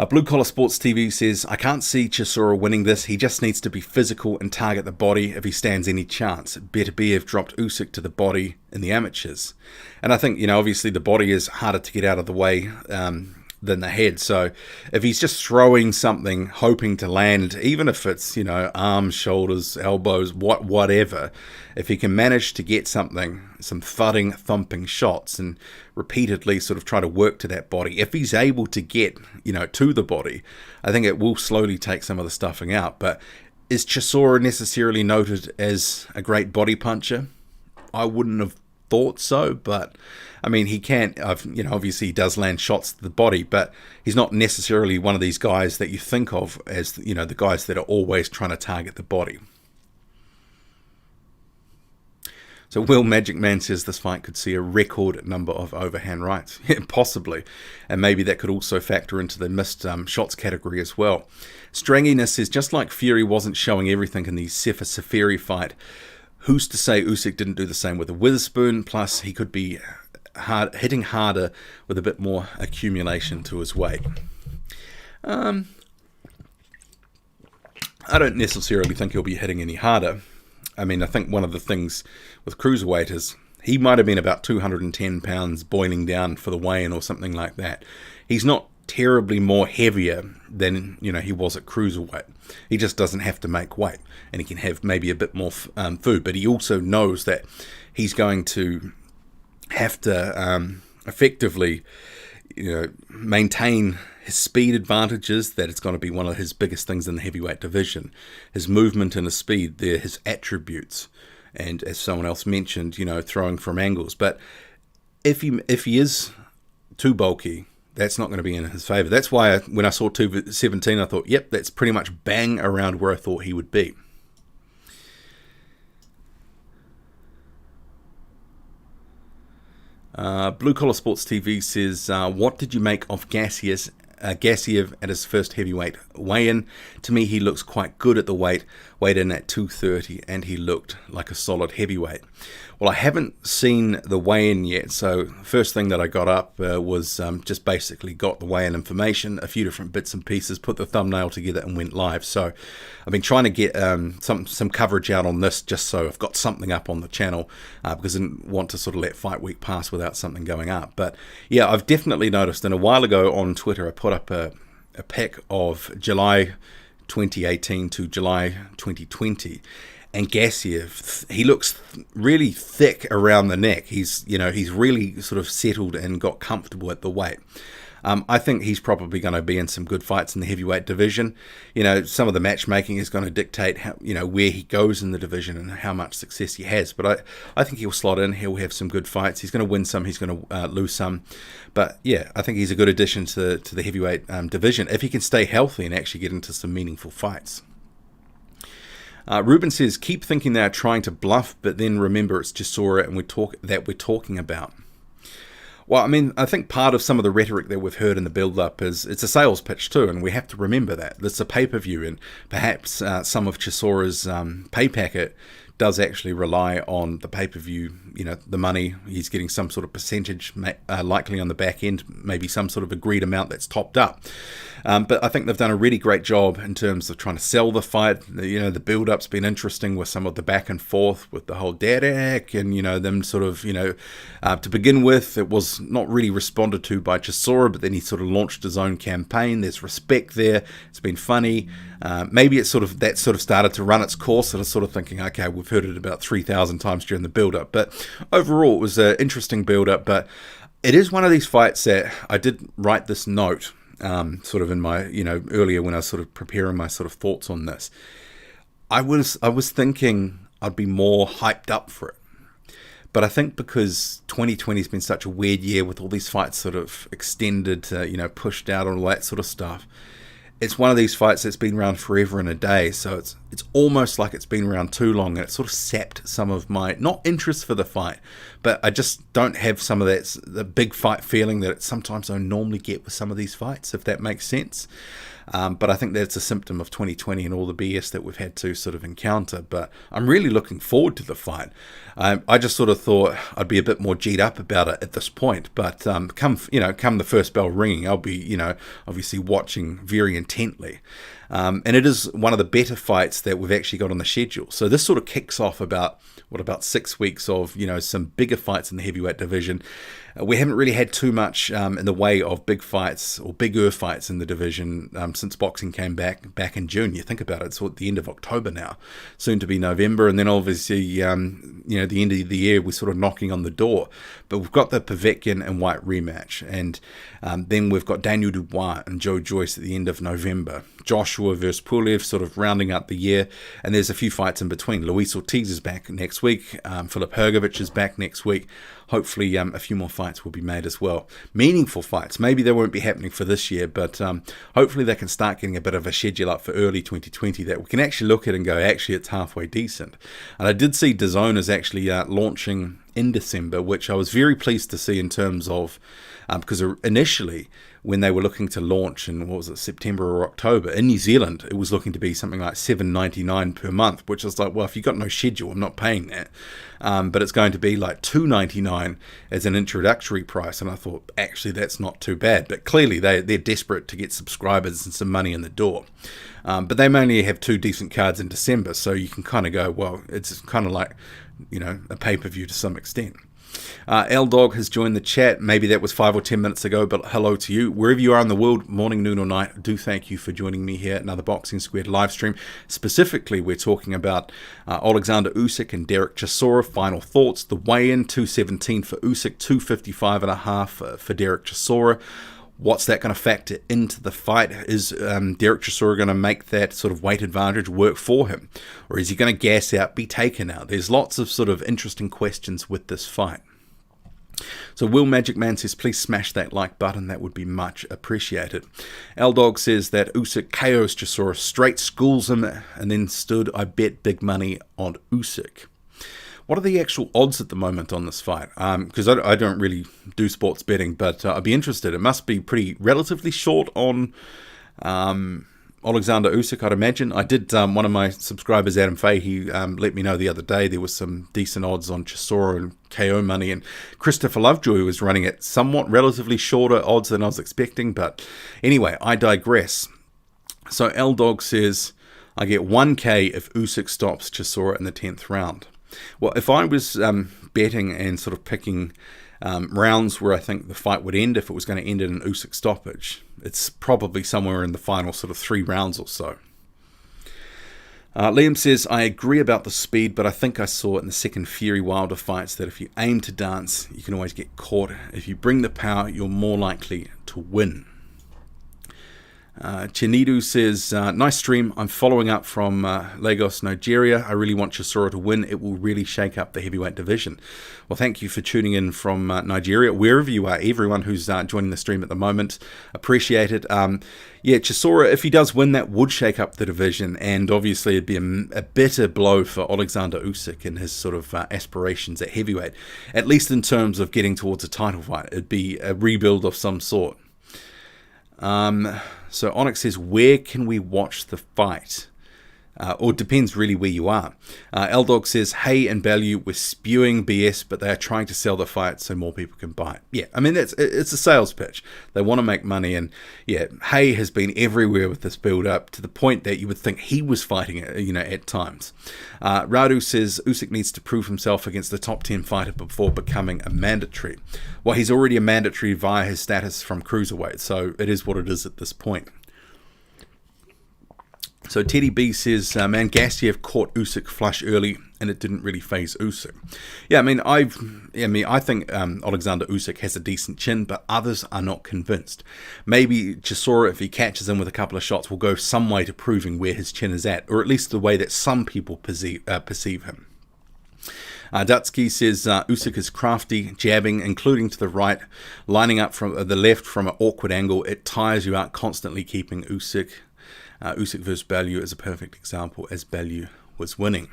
Blue Collar Sports TV says, I can't see Chisora winning this. He just needs to be physical and target the body if he stands any chance. Better be have dropped Usyk to the body in the amateurs. And I think, you know, obviously the body is harder to get out of the way than the head. So if he's just throwing something, hoping to land, even if it's, you know, arms, shoulders, elbows, whatever, if he can manage to get something, some thudding, thumping shots and repeatedly sort of try to work to that body, if he's able to get, you know, to the body, I think it will slowly take some of the stuffing out. But is Chisora necessarily noted as a great body puncher? I wouldn't have thought so, but I mean, he can, you know, obviously he does land shots to the body, but he's not necessarily one of these guys that you think of as, you know, the guys that are always trying to target the body. So Will Magic Man says this fight could see a record number of overhand rights. Possibly. And maybe that could also factor into the missed shots category as well. Stranginess says, just like Fury wasn't showing everything in the Sefer Safiri fight, who's to say Usyk didn't do the same with a Witherspoon? Plus, he could be hitting harder with a bit more accumulation to his weight. I don't necessarily think he'll be hitting any harder. I mean, I think one of the things with cruiserweight is he might have been about 210 pounds boiling down for the weigh-in or something like that. He's not terribly more heavier than, you know, he was at cruiserweight. He just doesn't have to make weight, and he can have maybe a bit more food, but he also knows that he's going to have to effectively, you know, maintain his speed advantages. That it's going to be one of his biggest things in the heavyweight division. His movement and his speed, they're his attributes. And as someone else mentioned, you know, throwing from angles. But if he is too bulky, that's not going to be in his favour. That's why when I saw 217, I thought, yep, that's pretty much bang around where I thought he would be. Blue Collar Sports TV says, what did you make of Gassiev at his first heavyweight weigh-in? To me, he looks quite good at the weighed in at 230, and he looked like a solid heavyweight. Well, I haven't seen the weigh-in yet, so the first thing that I got up was just basically got the weigh-in information, a few different bits and pieces, put the thumbnail together and went live. So I've been trying to get some coverage out on this just so I've got something up on the channel because I didn't want to sort of let Fight Week pass without something going up. But yeah, I've definitely noticed, and a while ago on Twitter I put up a pic of July 2018 to July 2020. And Gassiev, he looks really thick around the neck. He's really sort of settled and got comfortable at the weight. I think he's probably going to be in some good fights in the heavyweight division. Some of the matchmaking is going to dictate how, where he goes in the division and how much success he has. But I think he'll slot in. He'll have some good fights. He's going to win some. He's going to lose some. But yeah, I think he's a good addition to the heavyweight division if he can stay healthy and actually get into some meaningful fights. Ruben says, keep thinking they are trying to bluff, but then remember it's Chisora and we're talking about. Well, I mean, I think part of some of the rhetoric that we've heard in the build-up is it's a sales pitch too, and we have to remember that. It's a pay-per-view, and perhaps some of Chisora's pay packet does actually rely on the pay-per-view, the money. He's getting some sort of percentage, likely on the back end, maybe some sort of agreed amount that's topped up. But I think they've done a really great job in terms of trying to sell the fight. The build-up's been interesting with some of the back and forth with the whole Derek and, them sort of, to begin with, it was not really responded to by Chisora, but then he sort of launched his own campaign. There's respect there. It's been funny. Maybe it's that started to run its course, and I was sort of thinking, okay, we've heard it about 3,000 times during the build-up. But overall, it was an interesting build-up. But it is one of these fights that I did write this note sort of in my, earlier when I was sort of preparing my sort of thoughts on this. I was thinking I'd be more hyped up for it. But I think because 2020 has been such a weird year with all these fights sort of extended, pushed out and all that sort of stuff, it's one of these fights that's been around forever and a day, so it's almost like it's been around too long, and it sort of sapped some of my, not interest for the fight, but I just don't have some of the big fight feeling that sometimes I normally get with some of these fights, if that makes sense. But I think that's a symptom of 2020 and all the BS that we've had to sort of encounter. But I'm really looking forward to the fight. I just sort of thought I'd be a bit more G'd up about it at this point. But come the first bell ringing, I'll be, obviously watching very intently. And it is one of the better fights that we've actually got on the schedule. So this sort of kicks off about 6 weeks of, some bigger fights in the heavyweight division. We haven't really had too much in the way of big fights or bigger fights in the division since boxing came back in June. You think about it, it's at the end of October now, soon to be November, and then obviously, the end of the year, we're sort of knocking on the door. But we've got the Povetkin and White rematch, and then we've got Daniel Dubois and Joe Joyce at the end of November. Joshua versus Pulev sort of rounding out the year, and there's a few fights in between. Luis Ortiz is back next week. Filip Hrgovic is back next week. Hopefully a few more fights will be made as well. Meaningful fights. Maybe they won't be happening for this year, but hopefully they can start getting a bit of a schedule up for early 2020 that we can actually look at and go, actually it's halfway decent. And I did see DAZN is actually launching in December, which I was very pleased to see in terms of, because initially when they were looking to launch in, September or October, in New Zealand, it was looking to be something like $7.99 per month, which is like, well, if you've got no schedule, I'm not paying that. But it's going to be like $2.99 as an introductory price, and I thought, actually, that's not too bad. But clearly, they're desperate to get subscribers and some money in the door. But they only have 2 decent cards in December, so you can kind of go, well, it's kind of like, a pay-per-view to some extent. L-Dog has joined the chat. Maybe that was 5 or 10 minutes ago, but hello to you. Wherever you are in the world, morning, noon, or night, I do thank you for joining me here at another Boxing Squared live stream. Specifically, we're talking about Oleksandr Usyk and Derek Chisora. Final thoughts. The weigh-in, 217 for Usyk, 255.5 for Dere Chisora. What's that going to factor into the fight? Is Dere Chisora going to make that sort of weight advantage work for him? Or is he going to gas out, be taken out? There's lots of sort of interesting questions with this fight. So Will Magic Man says, please smash that like button. That would be much appreciated. L-Dog says that Usyk KOs Chisora, straight schools him, and then stood, I bet big money on Usyk. What are the actual odds at the moment on this fight? Because I don't really do sports betting, but I'd be interested. It must be pretty relatively short on Oleksandr Usyk, I'd imagine. I did, one of my subscribers, Adam Fahey, let me know the other day there was some decent odds on Chisora and KO money, and Christopher Lovejoy was running at somewhat relatively shorter odds than I was expecting. But anyway, I digress. So L-Dog says, I get 1K if Usyk stops Chisora in the 10th round. Well, if I was betting and sort of picking rounds where I think the fight would end, if it was going to end in an Usyk stoppage, it's probably somewhere in the final sort of 3 rounds or so. Liam says, I agree about the speed, but I think I saw it in the second Fury Wilder fights that if you aim to dance, you can always get caught. If you bring the power, you're more likely to win. Chinidu says, nice stream. I'm following up from Lagos, Nigeria. I really want Chisora to win. It will really shake up the heavyweight division. Well, thank you for tuning in from Nigeria, wherever you are, everyone who's joining the stream at the moment. Appreciate it. Yeah, Chisora, if he does win, that would shake up the division, and obviously it'd be a better blow for Oleksandr Usyk and his sort of aspirations at heavyweight, at least in terms of getting towards a title fight. It'd be a rebuild of some sort. So Onyx says, where can we watch the fight? Or it depends really where you are. L-Dog says, Hay and Value were spewing BS, but they are trying to sell the fight so more people can buy it. Yeah, I mean, it's a sales pitch. They want to make money, and yeah, Hay has been everywhere with this build-up to the point that you would think he was fighting it, at times. Radu says, Usyk needs to prove himself against the top 10 fighter before becoming a mandatory. Well, he's already a mandatory via his status from cruiserweight, so it is what it is at this point. So Teddy B says, man, Gassiev caught Usyk flush early, and it didn't really phase Usyk. Yeah, I think Oleksandr Usyk has a decent chin, but others are not convinced. Maybe Chisora, if he catches him with a couple of shots, will go some way to proving where his chin is at, or at least the way that some people perceive him. Dutsky says, Usyk is crafty, jabbing, including to the right, lining up from the left from an awkward angle. It tires you out, constantly keeping Usyk. Usyk versus Bellew is a perfect example, as Bellew was winning.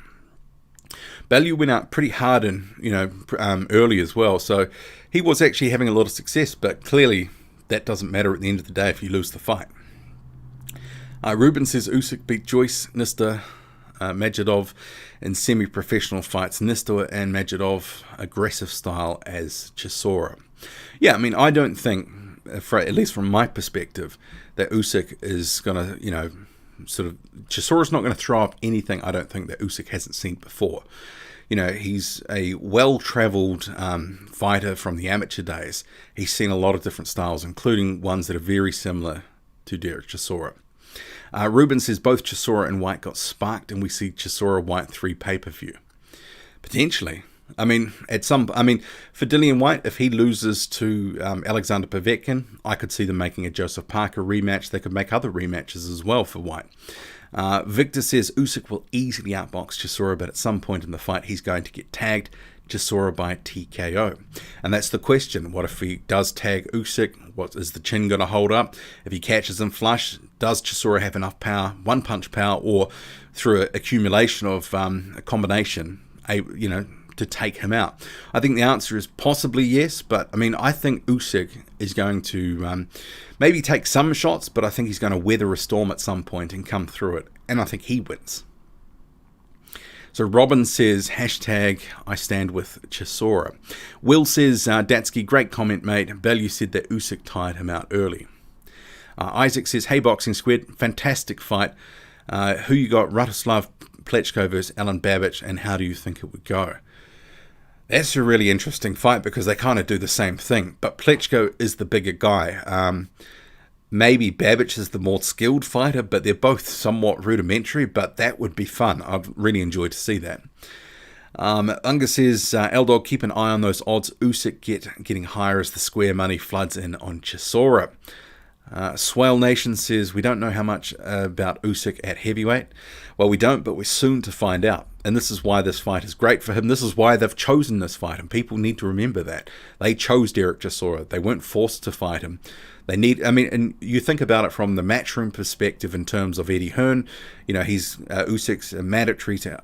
Bellew went out pretty hard and early as well, so he was actually having a lot of success, but clearly that doesn't matter at the end of the day if you lose the fight. Ruben says Usyk beat Joyce, Nista, Majidov in semi-professional fights. Nista and Majidov aggressive style as Chisora. Yeah, I don't think, at least from my perspective, that Usyk is going to, Chisora's not going to throw up anything, I don't think, that Usyk hasn't seen before. He's a well-travelled fighter from the amateur days. He's seen a lot of different styles, including ones that are very similar to Dere Chisora. Ruben says both Chisora and White got sparked, and we see Chisora White 3 pay-per-view. Potentially. For Dillian White, if he loses to Alexander Povetkin, I could see them making a Joseph Parker rematch. They could make other rematches as well for White. Victor says Usyk will easily outbox Chisora, but at some point in the fight he's going to get tagged. Chisora by TKO. And that's the question. What if he does tag Usyk? What is the chin going to hold up? If he catches him flush, does Chisora have enough power, one-punch power, or through an accumulation of a combination, to take him out? I think the answer is possibly yes, but I think Usyk is going to maybe take some shots, but I think he's going to weather a storm at some point and come through it, and I think he wins. So Robin says, hashtag I stand with Chisora. Will says, Datsky, great comment, mate. Bellew said that Usyk tired him out early. Isaac says, hey Boxing Squid, fantastic fight. Who you got, Ratislav Klitschko versus Alan Babbage, and how do you think it would go? That's a really interesting fight because they kind of do the same thing, but Klitschko is the bigger guy. Maybe Babbage is the more skilled fighter, but they're both somewhat rudimentary, but that would be fun. I'd really enjoy to see that. Unga says, L-Dog, keep an eye on those odds. Usyk getting higher as the square money floods in on Chisora. Swale Nation says, we don't know how much about Usyk at heavyweight. Well, we don't, but we're soon to find out. And this is why this fight is great for him. This is why they've chosen this fight, and people need to remember that. They chose Derek Chisora. They weren't forced to fight him. They need, and you think about it from the matchroom perspective in terms of Eddie Hearn, he's Usyk's mandatory to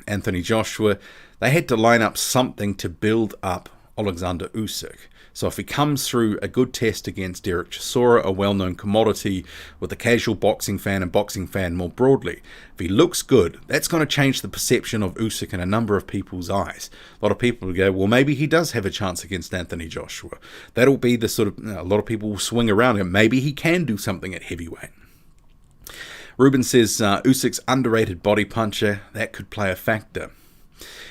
Anthony Joshua. They had to line up something to build up Oleksandr Usyk. So if he comes through a good test against Dere Chisora, a well-known commodity with a casual boxing fan and boxing fan more broadly, if he looks good, that's going to change the perception of Usyk in a number of people's eyes. A lot of people will go, well, maybe he does have a chance against Anthony Joshua. That'll be the sort of, a lot of people will swing around him. Maybe he can do something at heavyweight. Ruben says, Usyk's underrated body puncher, that could play a factor.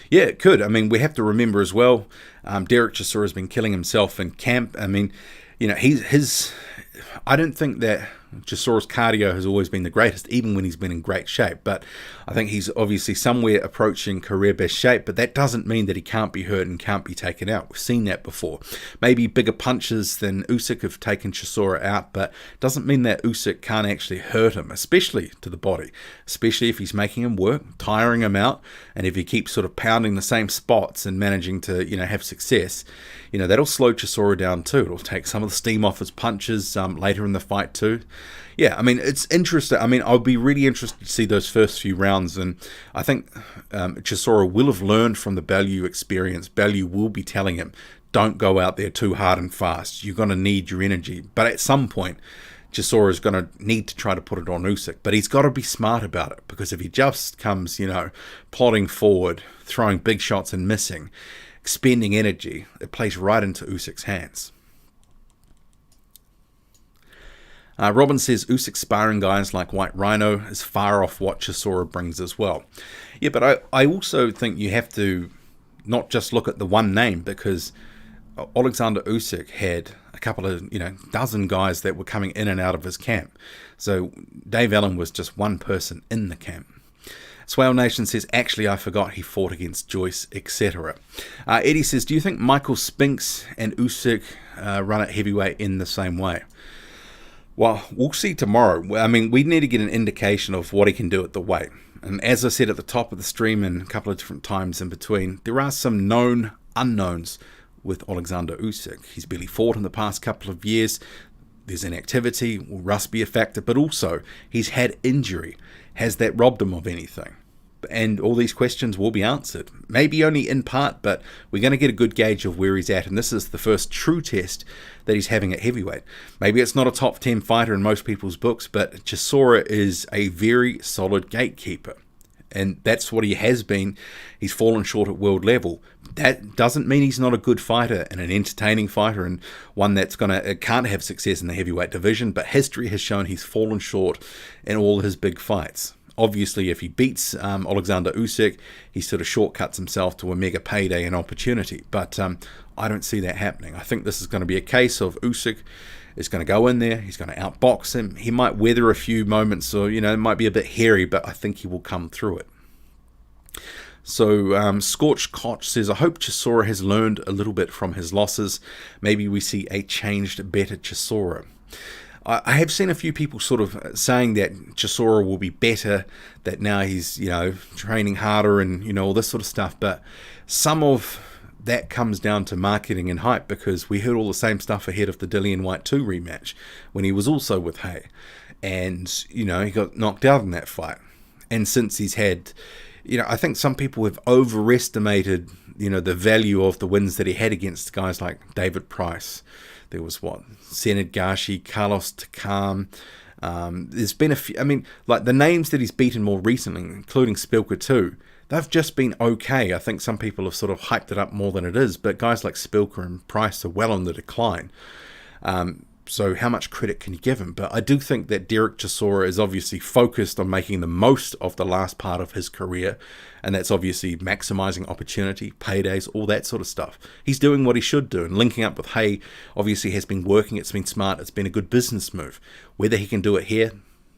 Yeah, it could. We have to remember as well, Dere Chisora has been killing himself in camp. His I don't think that Chisora's cardio has always been the greatest, even when he's been in great shape. But I think he's obviously somewhere approaching career best shape, but that doesn't mean that he can't be hurt and can't be taken out. We've seen that before. Maybe bigger punches than Usyk have taken Chisora out, but doesn't mean that Usyk can't actually hurt him, especially to the body, especially if he's making him work, tiring him out, and if he keeps sort of pounding the same spots and managing to, have success, that'll slow Chisora down too. It'll take some of the steam off his punches later in the fight too. Yeah, I mean, it's interesting. I mean, I'll be really interested to see those first few rounds, and I think Chisora will have learned from the Bellew experience. Bellew will be telling him, don't go out there too hard and fast. You're going to need your energy. But at some point, Chisora is going to need to try to put it on Usyk. But he's got to be smart about it, because if he just comes, plodding forward, throwing big shots and missing, expending energy, it plays right into Usyk's hands. Robin says Usyk sparring guys like White Rhino is far off what Chisora brings as well. Yeah, but I also think you have to not just look at the one name, because Oleksandr Usyk had a couple of, dozen guys that were coming in and out of his camp. So Dave Allen was just one person in the camp. Swale Nation says, actually, I forgot he fought against Joyce, etc. Eddie says, do you think Michael Spinks and Usyk run at heavyweight in the same way? Well, we'll see tomorrow. I mean, we need to get an indication of what he can do at the weight. And as I said at the top of the stream and a couple of different times in between, there are some known unknowns with Oleksandr Usyk. He's barely fought in the past couple of years. There's inactivity. Will rust be a factor? But also, he's had injury. Has that robbed him of anything? And all these questions will be answered. Maybe only in part, but we're going to get a good gauge of where he's at. And this is the first true test that he's having at heavyweight. Maybe it's not a top 10 fighter in most people's books, but Chisora is a very solid gatekeeper. And that's what he has been. He's fallen short at world level. That doesn't mean he's not a good fighter and an entertaining fighter and one that's can't have success in the heavyweight division, but history has shown he's fallen short in all his big fights. Obviously, if he beats Oleksandr Usyk, he sort of shortcuts himself to a mega payday and opportunity. But I don't see that happening. I think this is going to be a case of Usyk is going to go in there, he's going to outbox him. He might weather a few moments, or it might be a bit hairy, but I think he will come through it. So Scorched Koch says, I hope Chisora has learned a little bit from his losses. Maybe we see a changed, better Chisora. I have seen a few people sort of saying that Chisora will be better, that now he's, training harder and, all this sort of stuff. But some of that comes down to marketing and hype, because we heard all the same stuff ahead of the Dillian White 2 rematch when he was also with Hay. And, he got knocked out in that fight. And since he's had, I think some people have overestimated, the value of the wins that he had against guys like David Price. There was Senad Gashi, Carlos Takam. There's been a few, like the names that he's beaten more recently, including Spilka too, they've just been okay. I think some people have sort of hyped it up more than it is, but guys like Spilka and Price are well on the decline. So how much credit can you give him? But I do think that Dere Chisora is obviously focused on making the most of the last part of his career. And that's obviously maximizing opportunity, paydays, all that sort of stuff. He's doing what he should do. And linking up with Hay obviously has been working. It's been smart. It's been a good business move. Whether he can do it here,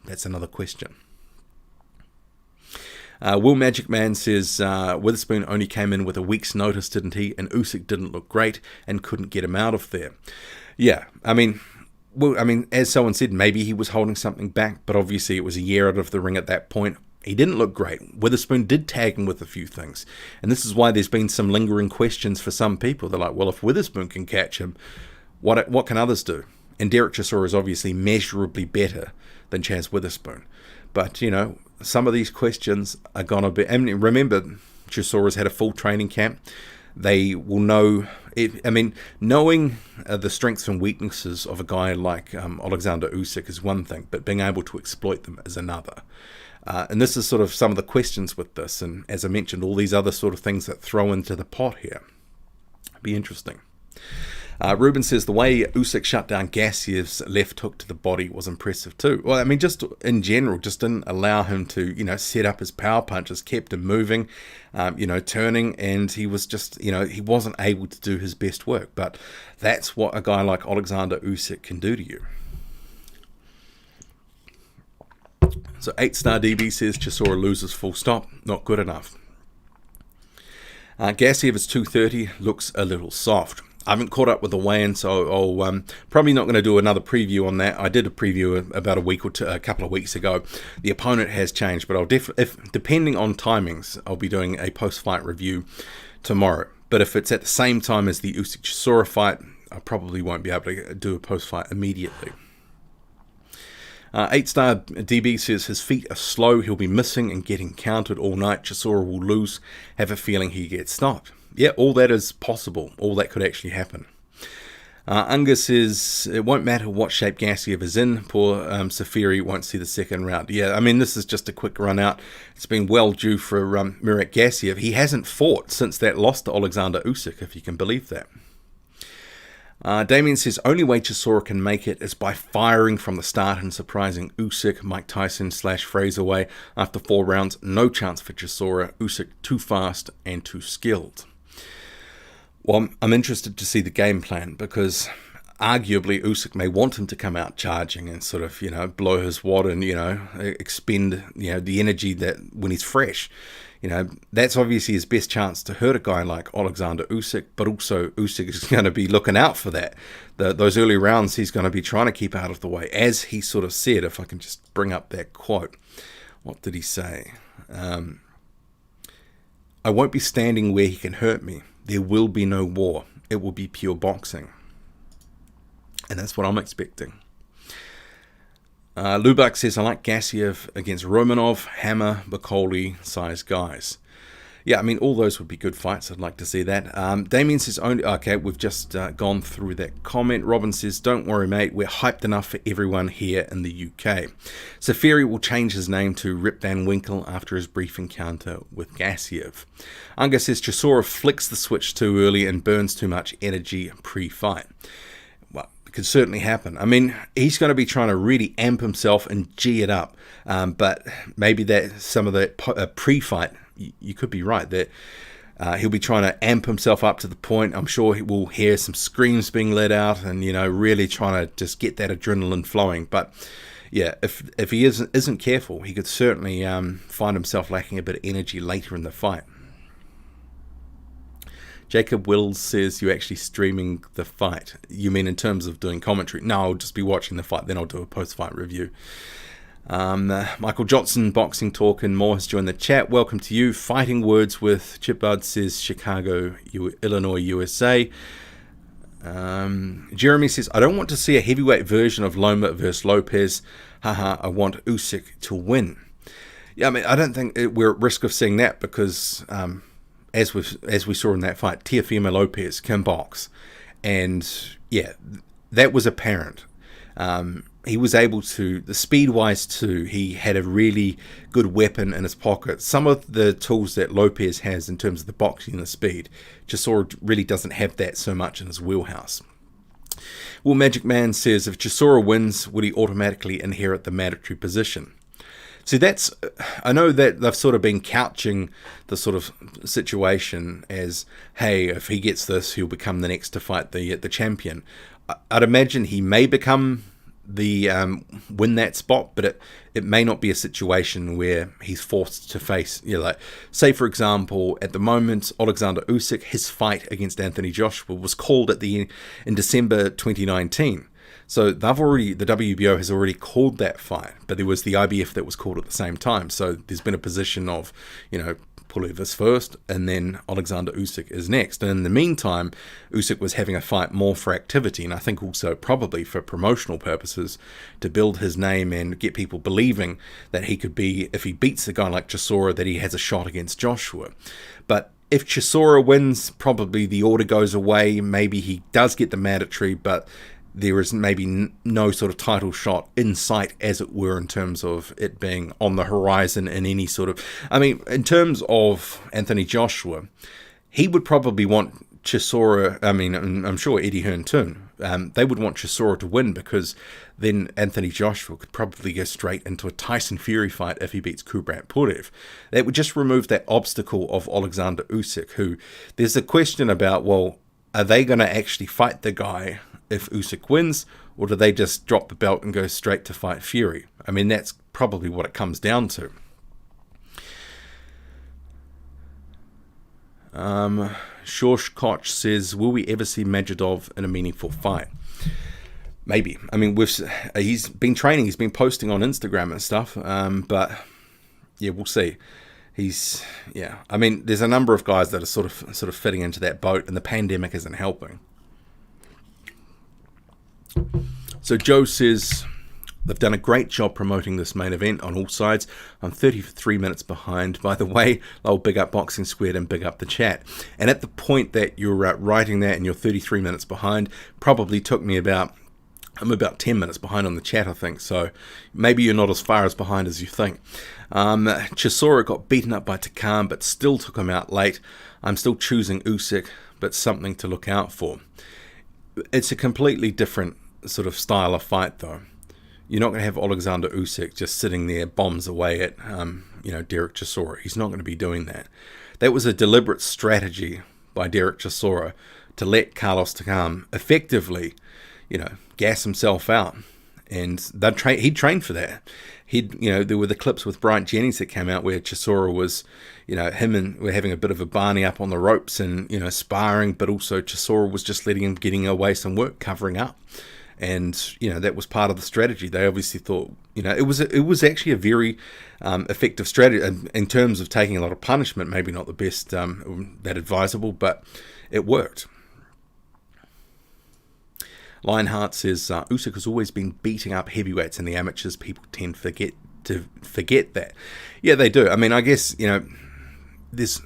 that's another question. Will Magic Man says, Witherspoon only came in with a week's notice, didn't he? And Usyk didn't look great and couldn't get him out of there. Yeah, as someone said, maybe he was holding something back, but obviously it was a year out of the ring at that point. He didn't look great. Witherspoon did tag him with a few things. And this is why there's been some lingering questions for some people. They're like, well, if Witherspoon can catch him, what can others do? And Dere Chisora is obviously measurably better than Chaz Witherspoon. But, some of these questions are going to be... And remember, Chisora's had a full training camp. They will know... knowing the strengths and weaknesses of a guy like Oleksandr Usyk is one thing, but being able to exploit them is another. And this is sort of some of the questions with this. And as I mentioned, all these other sort of things that throw into the pot here. Be interesting. Ruben says the way Usyk shut down Gassiev's left hook to the body was impressive too. Well, just in general, just didn't allow him to, set up his power punches, kept him moving, turning, and he was just, he wasn't able to do his best work. But that's what a guy like Oleksandr Usyk can do to you. So 8-star DB says Chisora loses full stop. Not good enough. Gassiev is 230. Looks a little soft. I haven't caught up with the weigh-in, so I'll probably not going to do another preview on that. I did a preview about a couple of weeks ago. The opponent has changed, but I'll depending on timings, I'll be doing a post-fight review tomorrow. But if it's at the same time as the Usyk Chisora fight, I probably won't be able to do a post-fight immediately. 8-star DB says his feet are slow. He'll be missing and getting countered all night. Chisora will lose. Have a feeling he gets stopped. Yeah, all that is possible. All that could actually happen. Unga says it won't matter what shape Gassiev is in. Poor Safiri won't see the second round. Yeah, I mean, this is just a quick run out. It's been well due for Murat Gassiev. He hasn't fought since that loss to Oleksandr Usyk, if you can believe that. Damien says, only way Chisora can make it is by firing from the start and surprising Usyk. Mike Tyson / Fraser way after 4 rounds. No chance for Chisora. Usyk too fast and too skilled. Well, I'm interested to see the game plan, because arguably Usyk may want him to come out charging and sort of, blow his wad and, expend, the energy that when he's fresh. That's obviously his best chance to hurt a guy like Oleksandr Usyk, but also Usyk is going to be looking out for that. Those early rounds, he's going to be trying to keep out of the way. As he sort of said, if I can just bring up that quote, what did he say? I won't be standing where he can hurt me. There will be no war. It will be pure boxing. And that's what I'm expecting. Lubak says, I like Gassiev against Romanov, Hammer, Bacoli, size guys. Yeah, I mean, all those would be good fights. I'd like to see that. Damien says, okay, we've just gone through that comment. Robin says, don't worry, mate. We're hyped enough for everyone here in the UK. Safiri will change his name to Rip Van Winkle after his brief encounter with Gassiev. Unga says, Chisora flicks the switch too early and burns too much energy pre-fight. It could certainly happen. I mean, he's going to be trying to really amp himself and G it up. But maybe that some of that pre-fight, you could be right, that he'll be trying to amp himself up to the point. I'm sure he will hear some screams being let out and, really trying to just get that adrenaline flowing. But yeah, if he isn't careful, he could certainly find himself lacking a bit of energy later in the fight. Jacob Wills says, you're actually streaming the fight. You mean in terms of doing commentary? No, I'll just be watching the fight, then I'll do a post-fight review. Michael Johnson, Boxing Talk and more has joined the chat. Welcome to you. Fighting Words with Chipbud says, Chicago, Illinois, USA. Jeremy says, I don't want to see a heavyweight version of Loma versus Lopez. Haha, I want Usyk to win. Yeah, I mean, I don't think we're at risk of seeing that because... as we saw in that fight, Teofimo Lopez can box. And yeah, that was apparent. He was able to, the speed-wise too, he had a really good weapon in his pocket. Some of the tools that Lopez has in terms of the boxing and the speed, Chisora really doesn't have that so much in his wheelhouse. Well, Magic Man says, if Chisora wins, would he automatically inherit the mandatory position? See, I know that they've sort of been couching the sort of situation as, hey, if he gets this, he'll become the next to fight the champion. I'd imagine he may become the win that spot, but it may not be a situation where he's forced to face, say for example, at the moment, Oleksandr Usyk, his fight against Anthony Joshua was called in December 2019. So the WBO has already called that fight, but there was the IBF that was called at the same time. So there's been a position of, Pulev is first, and then Oleksandr Usyk is next. And in the meantime, Usyk was having a fight more for activity, and I think also probably for promotional purposes, to build his name and get people believing that he could be, if he beats a guy like Chisora, that he has a shot against Joshua. But if Chisora wins, probably the order goes away. Maybe he does get the mandatory, but there is maybe no sort of title shot in sight, as it were, in terms of it being on the horizon in any sort of... I mean, in terms of Anthony Joshua, he would probably want Chisora... I mean, I'm sure Eddie Hearn too. They would want Chisora to win, because then Anthony Joshua could probably go straight into a Tyson Fury fight if he beats Kubrat Pulev. That would just remove that obstacle of Oleksandr Usyk, who... There's a question about, well, are they going to actually fight the guy if Usyk wins, or do they just drop the belt and go straight to fight Fury? I mean, that's probably what it comes down to. Shorshkoch says, will we ever see Majidov in a meaningful fight? Maybe. I mean, he's been training, he's been posting on Instagram and stuff, but yeah, we'll see. I mean, there's a number of guys that are sort of fitting into that boat, and the pandemic isn't helping. So Joe says, they've done a great job promoting this main event on all sides. I'm 33 minutes behind. By the way, I'll big up Boxing Squared and big up the chat. And at the point that you're writing that and you're 33 minutes behind, probably took me I'm about 10 minutes behind on the chat, I think. So maybe you're not as far as behind as you think. Chisora got beaten up by Takam, but still took him out late. I'm still choosing Usyk, but something to look out for. It's a completely different sort of style of fight, though. You're not going to have Oleksandr Usyk just sitting there bombs away at, Dere Chisora. He's not going to be doing that. That was a deliberate strategy by Dere Chisora to let Carlos Takam effectively, gas himself out. And he trained for that. There were the clips with Bryant Jennings that came out where Chisora was, him and we're having a bit of a Barney up on the ropes and, sparring, but also Chisora was just letting him getting away some work, covering up. And, that was part of the strategy. They obviously thought, it was actually a very effective strategy in terms of taking a lot of punishment, maybe not the best, that advisable, but it worked. Lionheart says, Usyk has always been beating up heavyweights in the amateurs. People tend to forget that. Yeah, they do. I mean, I guess, there's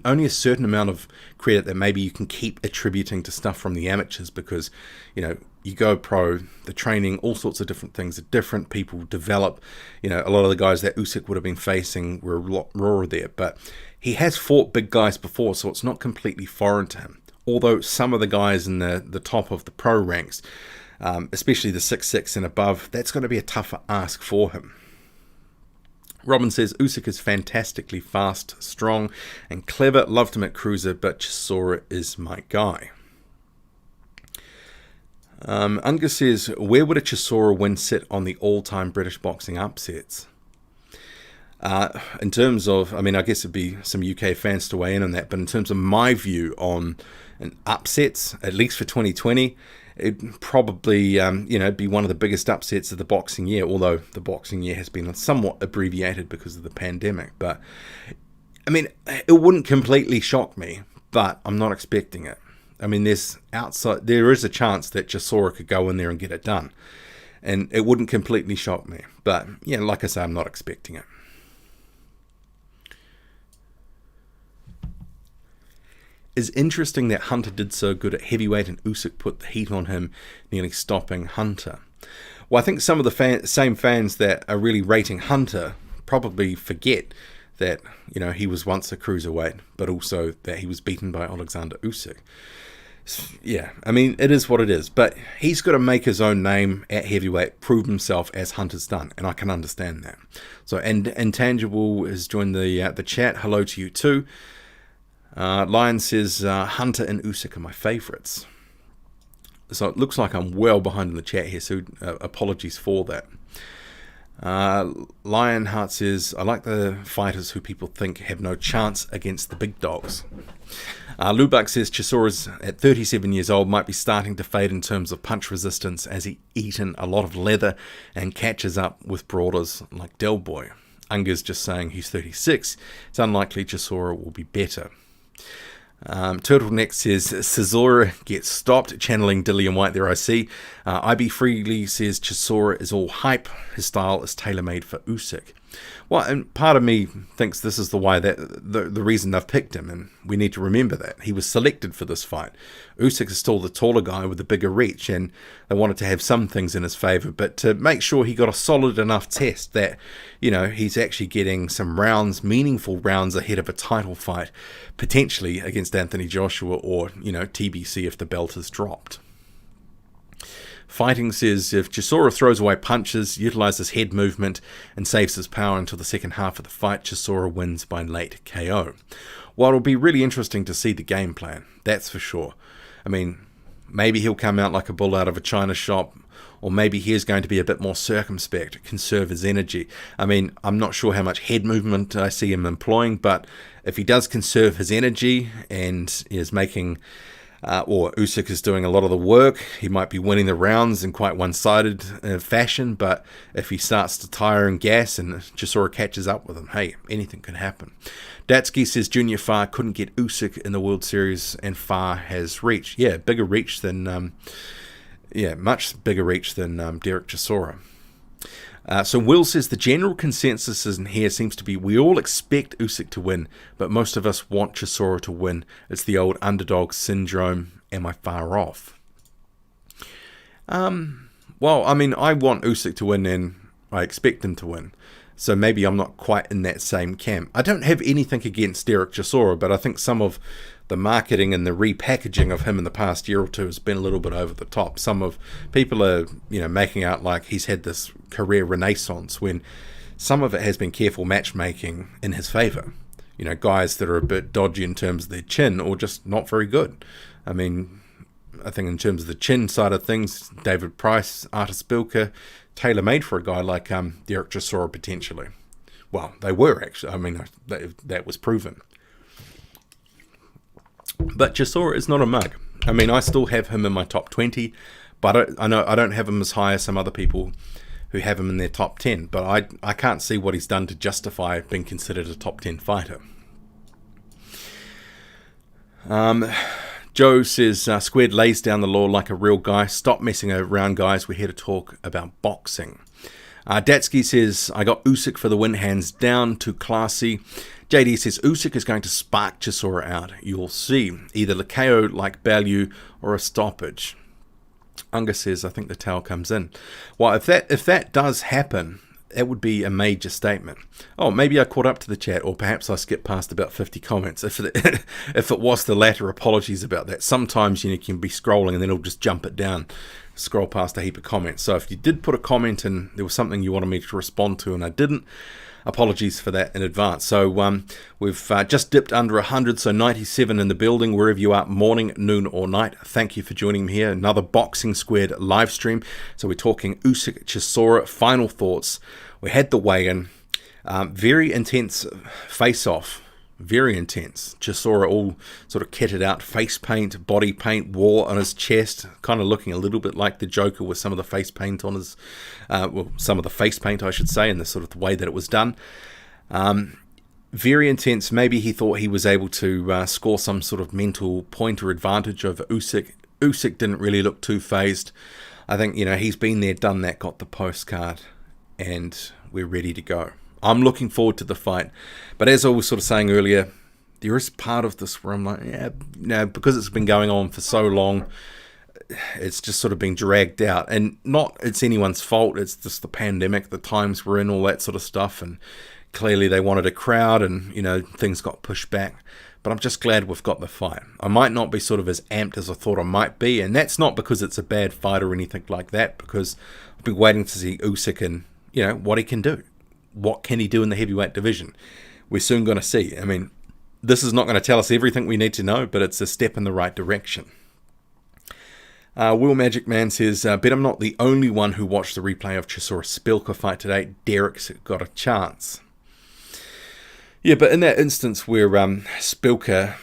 only a certain amount of credit that maybe you can keep attributing to stuff from the amateurs because, you go pro, the training, all sorts of different things are different. People develop, a lot of the guys that Usyk would have been facing were a lot rawer there. But he has fought big guys before, so it's not completely foreign to him. Although some of the guys in the top of the pro ranks, especially the 6'6" and above, that's going to be a tougher ask for him. Robin says, Usyk is fantastically fast, strong, and clever. Loved him at cruiser, but Chisora is my guy. Unga says, where would a Chisora win sit on the all-time British boxing upsets? In terms of, I guess it'd be some UK fans to weigh in on that, but in terms of my view on upsets, at least for 2020, it'd probably, be one of the biggest upsets of the boxing year, although the boxing year has been somewhat abbreviated because of the pandemic. But, it wouldn't completely shock me, but I'm not expecting it. There is a chance that Chisora could go in there and get it done. And it wouldn't completely shock me. But, like I say, I'm not expecting it. It's interesting that Hunter did so good at heavyweight and Usyk put the heat on him, nearly stopping Hunter. Well, I think some of the same fans that are really rating Hunter probably forget that, he was once a cruiserweight, but also that he was beaten by Oleksandr Usyk. Yeah, it is what it is, but he's got to make his own name at heavyweight, prove himself as Hunter's done, and I can understand that. So, and Intangible has joined the chat. Hello to you too. Lion says, Hunter and Usyk are my favourites. So it looks like I'm well behind in the chat here, so apologies for that. Lionheart says, I like the fighters who people think have no chance against the big dogs. Lubak says, Chisora's at 37 years old, might be starting to fade in terms of punch resistance as he eaten a lot of leather and catches up with brawlers like Del Boy. Unga's just saying he's 36. It's unlikely Chisora will be better. Turtleneck says Chisora gets stopped, channeling Dillian White there I see. IB Freely says Chisora is all hype, his style is tailor-made for Usyk. Well, and part of me thinks this is the reason they've picked him, and we need to remember that. He was selected for this fight. Usyk is still the taller guy with the bigger reach, and they wanted to have some things in his favour, but to make sure he got a solid enough test that, he's actually getting some rounds, meaningful rounds ahead of a title fight, potentially against Anthony Joshua or, TBC if the belt is dropped. Fighting says, if Chisora throws away punches, utilises head movement, and saves his power until the second half of the fight, Chisora wins by late KO. While it'll be really interesting to see the game plan, that's for sure. Maybe he'll come out like a bull out of a china shop, or maybe he is going to be a bit more circumspect, conserve his energy. I mean, I'm not sure how much head movement I see him employing, but if he does conserve his energy and is making, or Usyk is doing a lot of the work, he might be winning the rounds in quite one-sided fashion, but if he starts to tire and gas and Chisora catches up with him, hey, anything can happen. Datsky says Junior Farr couldn't get Usyk in the World Series, and Farr has reach. Yeah, bigger reach than, much bigger reach than Dere Chisora. So Will says the general consensus in here seems to be we all expect Usyk to win, but most of us want Chisora to win. It's the old underdog syndrome. Am I far off? Well, I mean, I want Usyk to win and I expect him to win. So maybe I'm not quite in that same camp. I don't have anything against Dere Chisora, but I think some of the marketing and the repackaging of him in the past year or two has been a little bit over the top. Some of people are, making out like he's had this career renaissance when some of it has been careful matchmaking in his favor. Guys that are a bit dodgy in terms of their chin or just not very good. I mean, I think in terms of the chin side of things, David Price, Artis Bilka, tailor-made for a guy like Dere Chisora potentially. Well, they were actually. I mean, that was proven. But Chisora is not a mug. I mean, I still have him in my top 20, but I don't have him as high as some other people who have him in their top 10. But I can't see what he's done to justify being considered a top 10 fighter. Joe says, Squared lays down the law like a real guy. Stop messing around, guys. We're here to talk about boxing. Datsky says, I got Usyk for the win, hands down, too classy. JD says, Usyk is going to spark Chisora out. You'll see. Either the KO like value or a stoppage. Unga says, I think the towel comes in. Well, if that does happen, that would be a major statement. Oh, maybe I caught up to the chat, or perhaps I skipped past about 50 comments. If it was the latter, apologies about that. Sometimes you can be scrolling and then it'll just jump it down, scroll past a heap of comments. So if you did put a comment and there was something you wanted me to respond to and I didn't, apologies for that in advance. So we've just dipped under 100, so 97 in the building, wherever you are, morning, noon or night. Thank you for joining me here. Another Boxing Squared live stream. So we're talking Usyk Chisora, final thoughts. We had the weigh-in, very intense face-off, very intense. Chisora all sort of kitted out, face paint, body paint, war on his chest, kind of looking a little bit like the Joker with some of the face paint on his, some of the face paint, I should say, and the sort of the way that it was done. Very intense. Maybe he thought he was able to score some sort of mental pointer advantage over Usyk. Usyk didn't really look too phased. I think, he's been there, done that, got the postcard, and we're ready to go. I'm looking forward to the fight. But as I was sort of saying earlier, there is part of this where I'm like, because it's been going on for so long, it's just sort of been dragged out. And not it's anyone's fault, it's just the pandemic, the times we're in, all that sort of stuff. And clearly they wanted a crowd and, things got pushed back. But I'm just glad we've got the fight. I might not be sort of as amped as I thought I might be. And that's not because it's a bad fight or anything like that, because I've been waiting to see Usyk and, what he can do. What can he do in the heavyweight division? We're soon going to see. I mean, this is not going to tell us everything we need to know, but it's a step in the right direction. Will Magic Man says, bet I'm not the only one who watched the replay of Chisora-Spilka fight today. Derek's got a chance. Yeah, but in that instance where Spilka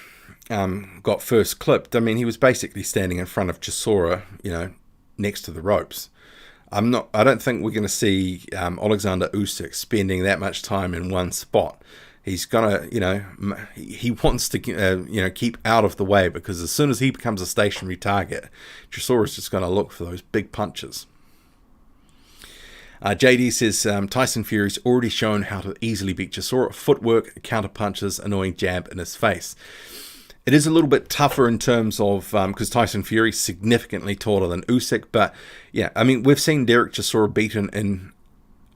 got first clipped, I mean, he was basically standing in front of Chisora, next to the ropes. I don't think we're going to see Oleksandr Usyk spending that much time in one spot. He's gonna, he wants to, keep out of the way, because as soon as he becomes a stationary target, Chisora's just going to look for those big punches. JD says Tyson Fury's already shown how to easily beat Chisora. Footwork, counter punches, annoying jab in his face. It is a little bit tougher in terms of, because Tyson Fury's significantly taller than Usyk, but yeah, I mean, we've seen Dere Chisora beaten in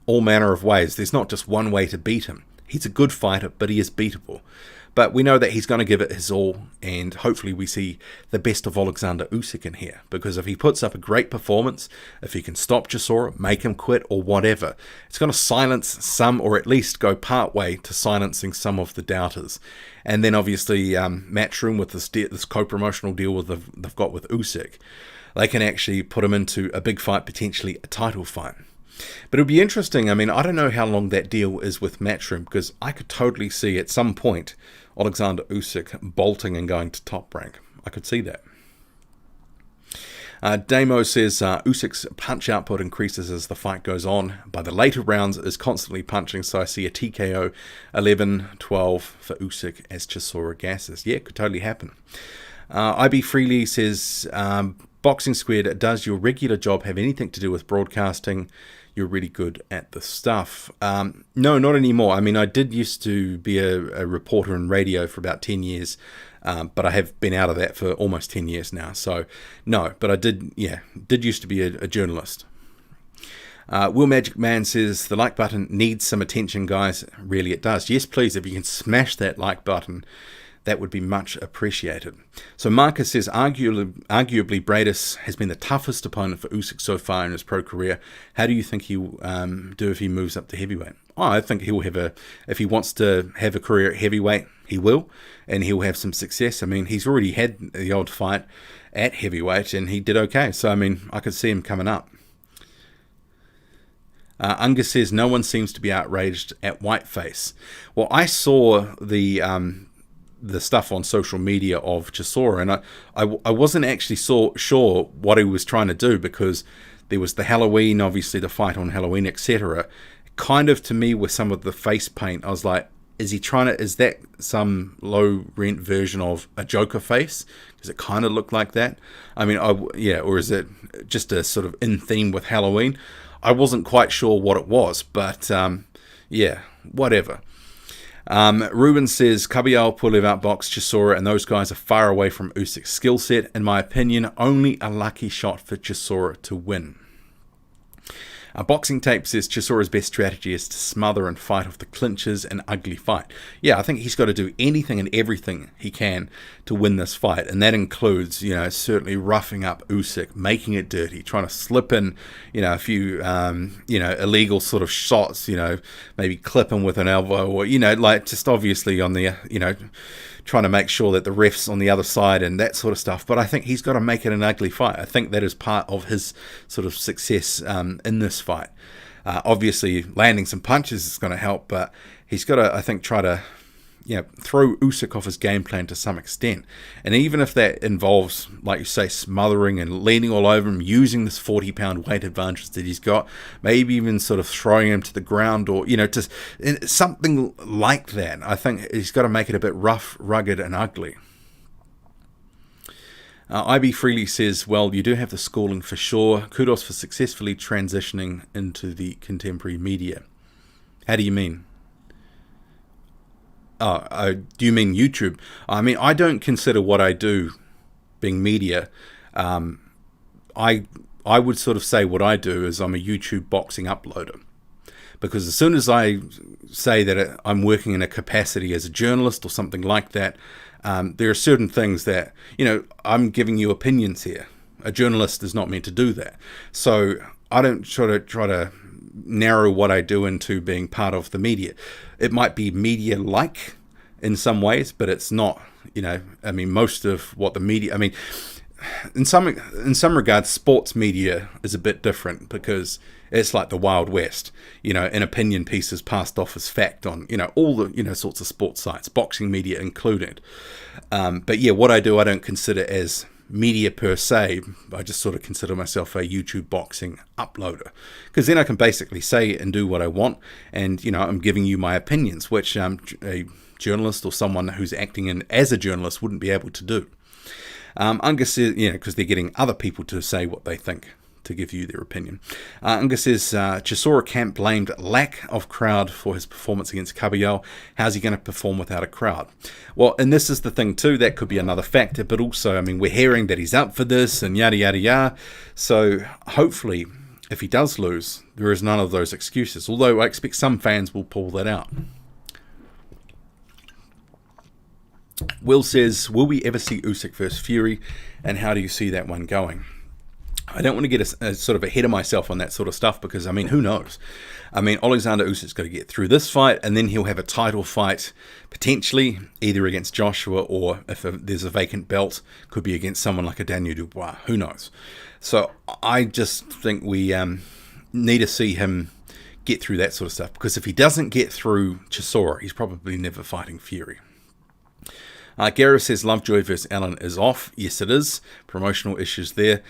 all manner of ways. There's not just one way to beat him. He's a good fighter, but he is beatable. But we know that he's going to give it his all, and hopefully we see the best of Oleksandr Usyk in here, because if he puts up a great performance, if he can stop Chisora, make him quit or whatever, it's going to silence some, or at least go part way to silencing some of the doubters. And then obviously Matchroom with this co-promotional deal they've got with Usyk, they can actually put him into a big fight, potentially a title fight. But it'll be interesting. I mean, I don't know how long that deal is with Matchroom, because I could totally see at some point Oleksandr Usyk bolting and going to Top Rank. I could see that. Damo says Usyk's punch output increases as the fight goes on. By the later rounds is constantly punching, so I see a TKO 11-12 for Usyk as Chisora gasses. Yeah, it could totally happen. IB Freely says, Boxing Squared, does your regular job have anything to do with broadcasting? You're really good at the stuff. No, not anymore. I mean, I did used to be a reporter in radio for about 10 years. But I have been out of that for almost 10 years now. So, no, but I did used to be a journalist. Will Magic Man says, the like button needs some attention, guys. Really, it does. Yes, please, if you can smash that like button, that would be much appreciated. So Marcus says, arguably Bradis has been the toughest opponent for Usyk so far in his pro career. How do you think he'll do if he moves up to heavyweight? Oh, I think he'll have if he wants to have a career at heavyweight, he will, and he'll have some success. I mean, he's already had the odd fight at heavyweight, and he did okay. So, I mean, I could see him coming up. Unga says, no one seems to be outraged at Whiteface. Well, I saw the stuff on social media of Chisora, and I wasn't actually sure what he was trying to do, because there was the Halloween, obviously the fight on Halloween, etc. Kind of, to me, with some of the face paint, I was like, is that some low rent version of a Joker face? Does it kind of look like that? I mean, or is it just a sort of in theme with Halloween? I wasn't quite sure what it was, but yeah, whatever. Ruben says, Caballero will live outbox Chisora, and those guys are far away from Usyk's skill set. In my opinion, only a lucky shot for Chisora to win. Boxing Tape says Chisora's best strategy is to smother and fight off the clinches and ugly fight. Yeah, I think he's got to do anything and everything he can to win this fight, and that includes, certainly roughing up Usyk, making it dirty, trying to slip in, a few, illegal sort of shots, maybe clip him with an elbow, or, just obviously on the, trying to make sure that the ref's on the other side and that sort of stuff. But I think he's got to make it an ugly fight. I think that is part of his sort of success in this fight. Obviously, landing some punches is going to help, but he's got to, I think, try to throw Usyk off his game plan to some extent. And even if that involves, like you say, smothering and leaning all over him, using this 40-pound weight advantage that he's got, maybe even sort of throwing him to the ground, or, just something like that, I think he's got to make it a bit rough, rugged, and ugly. IB Freely says, well, you do have the schooling for sure. Kudos for successfully transitioning into the contemporary media. How do you mean? Do you mean YouTube? I mean, I don't consider what I do being media. I would sort of say what I do is I'm a YouTube boxing uploader. Because as soon as I say that I'm working in a capacity as a journalist or something like that, there are certain things that, I'm giving you opinions here. A journalist is not meant to do that. So I don't try to narrow what I do into being part of the media. It might be media-like in some ways, but it's not, most of what the media, in some regards, sports media is a bit different, because it's like the Wild West, an opinion piece is passed off as fact on, all the, sorts of sports sites, boxing media included. But yeah, what I do, I don't consider as media per se. I just sort of consider myself a YouTube boxing uploader, because then I can basically say and do what I want, and I'm giving you my opinions, which a journalist or someone who's acting in as a journalist wouldn't be able to do. Unga says, because they're getting other people to say what they think, to give you their opinion. Unga says, Chisora camp blamed lack of crowd for his performance against Caballero. How's he going to perform without a crowd? Well, and this is the thing too, that could be another factor, but also, we're hearing that he's up for this and yada, yada, yada. So hopefully, if he does lose, there is none of those excuses, although I expect some fans will pull that out. Will says, will we ever see Usyk versus Fury, and how do you see that one going? I don't want to get a sort of ahead of myself on that sort of stuff because, I mean, who knows? I mean, Oleksandr Usyk's got to get through this fight, and then he'll have a title fight, potentially, either against Joshua or, if there's a vacant belt, could be against someone like a Daniel Dubois. Who knows? So I just think we need to see him get through that sort of stuff, because if he doesn't get through Chisora, he's probably never fighting Fury. Gareth says Lovejoy versus Allen is off. Yes, it is. Promotional issues there.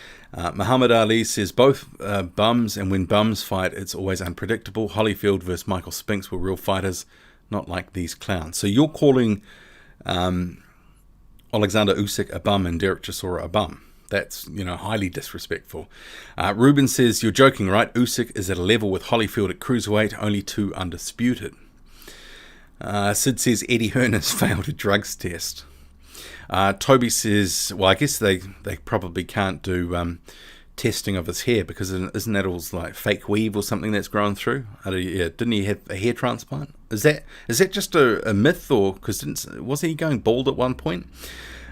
Muhammad Ali says both bums, and when bums fight, it's always unpredictable. Holyfield versus Michael Spinks were real fighters, not like these clowns. So you're calling Oleksandr Usyk a bum and Dere Chisora a bum. That's, highly disrespectful. Ruben says, you're joking, right? Usyk is at a level with Holyfield at cruiserweight, only 2 undisputed. Sid says Eddie Hearn has failed a drugs test. Toby says, well, I guess they probably can't do testing of his hair, because isn't that all like fake weave or something that's grown through? Didn't he have a hair transplant? Is that just a myth, or because wasn't he going bald at one point?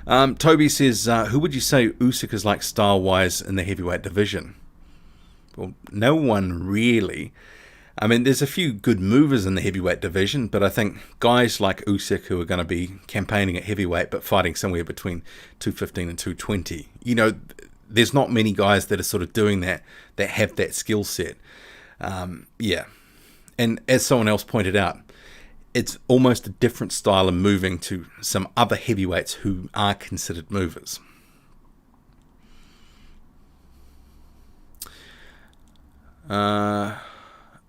Toby says, who would you say Usyk is like style-wise in the heavyweight division? Well, no one really. I mean, there's a few good movers in the heavyweight division, but I think guys like Usyk, who are going to be campaigning at heavyweight but fighting somewhere between 215 and 220, there's not many guys that are sort of doing that have that skill set. And as someone else pointed out, it's almost a different style of moving to some other heavyweights who are considered movers.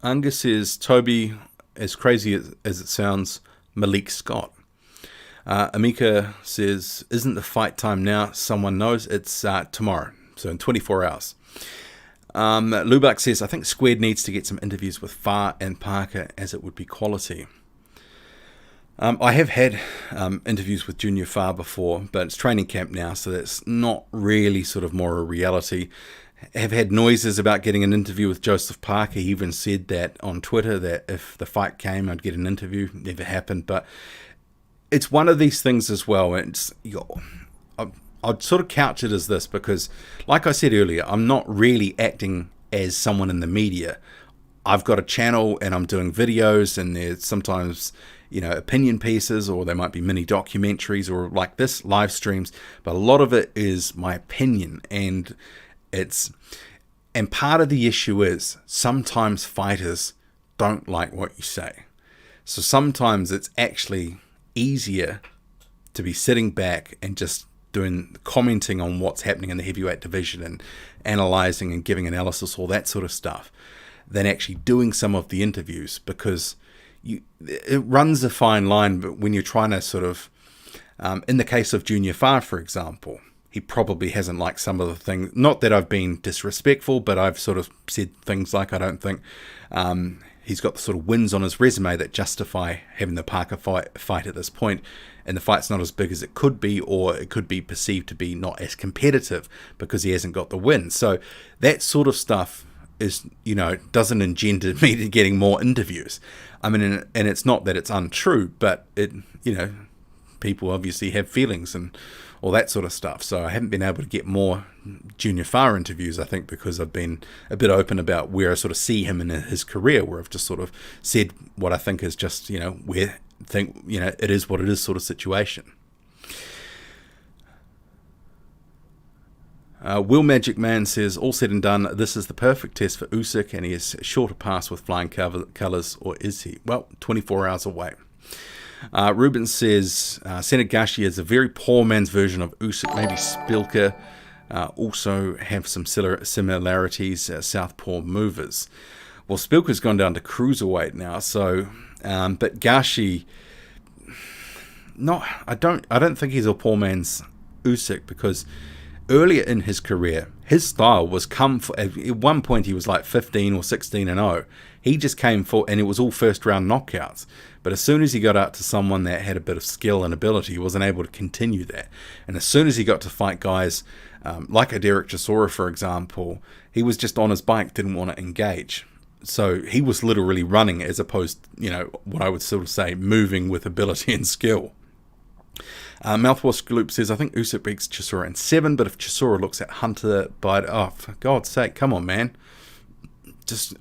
Angus says, Toby, as crazy as it sounds, Malik Scott. Amika says, isn't the fight time now? Someone knows. It's tomorrow, so in 24 hours. Lubak says, I think Squared needs to get some interviews with Farr and Parker, as it would be quality. I have had interviews with Junior Farr before, but it's training camp now, so that's not really sort of more a reality. Have had noises about getting an interview with Joseph Parker. He even said that on Twitter, that if the fight came, I'd get an interview. Never happened, but it's one of these things as well. I'd sort of couch it as this, because like I said earlier, I'm not really acting as someone in the media. I've got a channel and I'm doing videos, and there's sometimes opinion pieces, or there might be mini documentaries, or like this, live streams, but a lot of it is my opinion. And part of the issue is sometimes fighters don't like what you say. So sometimes it's actually easier to be sitting back and just commenting on what's happening in the heavyweight division and analyzing and giving analysis, all that sort of stuff, than actually doing some of the interviews, because it runs a fine line. But when you're trying to sort of, in the case of Junior Farr, for example, he probably hasn't liked some of the things. Not that I've been disrespectful, but I've sort of said things like, I don't think he's got the sort of wins on his resume that justify having the Parker fight at this point, and the fight's not as big as it could be, or it could be perceived to be not as competitive because he hasn't got the win. So that sort of stuff is, doesn't engender me to getting more interviews. I mean, and it's not that it's untrue, but it, people obviously have feelings and all that sort of stuff. So I haven't been able to get more Junior Farr interviews, I think, because I've been a bit open about where I sort of see him in his career, where I've just sort of said what I think is just, where I think, it is what it is sort of situation. Will Magic Man says, all said and done, this is the perfect test for Usyk, and he is sure to pass with flying colours, or is he? Well, 24 hours away. Ruben says, Senate Gashi is a very poor man's version of Usyk. Maybe Spilka also have some similarities, southpaw movers. Well, Spilka's gone down to cruiserweight now, so but Gashi, I don't think he's a poor man's Usyk, because earlier in his career, his style was at one point he was like 15 or 16-0. He just came for, and it was all first round knockouts. But as soon as he got out to someone that had a bit of skill and ability, he wasn't able to continue that. And as soon as he got to fight guys like a Dere Chisora, for example, he was just on his bike, didn't want to engage. So he was literally running, as opposed, what I would sort of say, moving with ability and skill. Mouthwash Gloop says, I think Usyk beats Chisora in 7, but if Chisora looks at Hunter by... Oh, for God's sake, come on, man. Just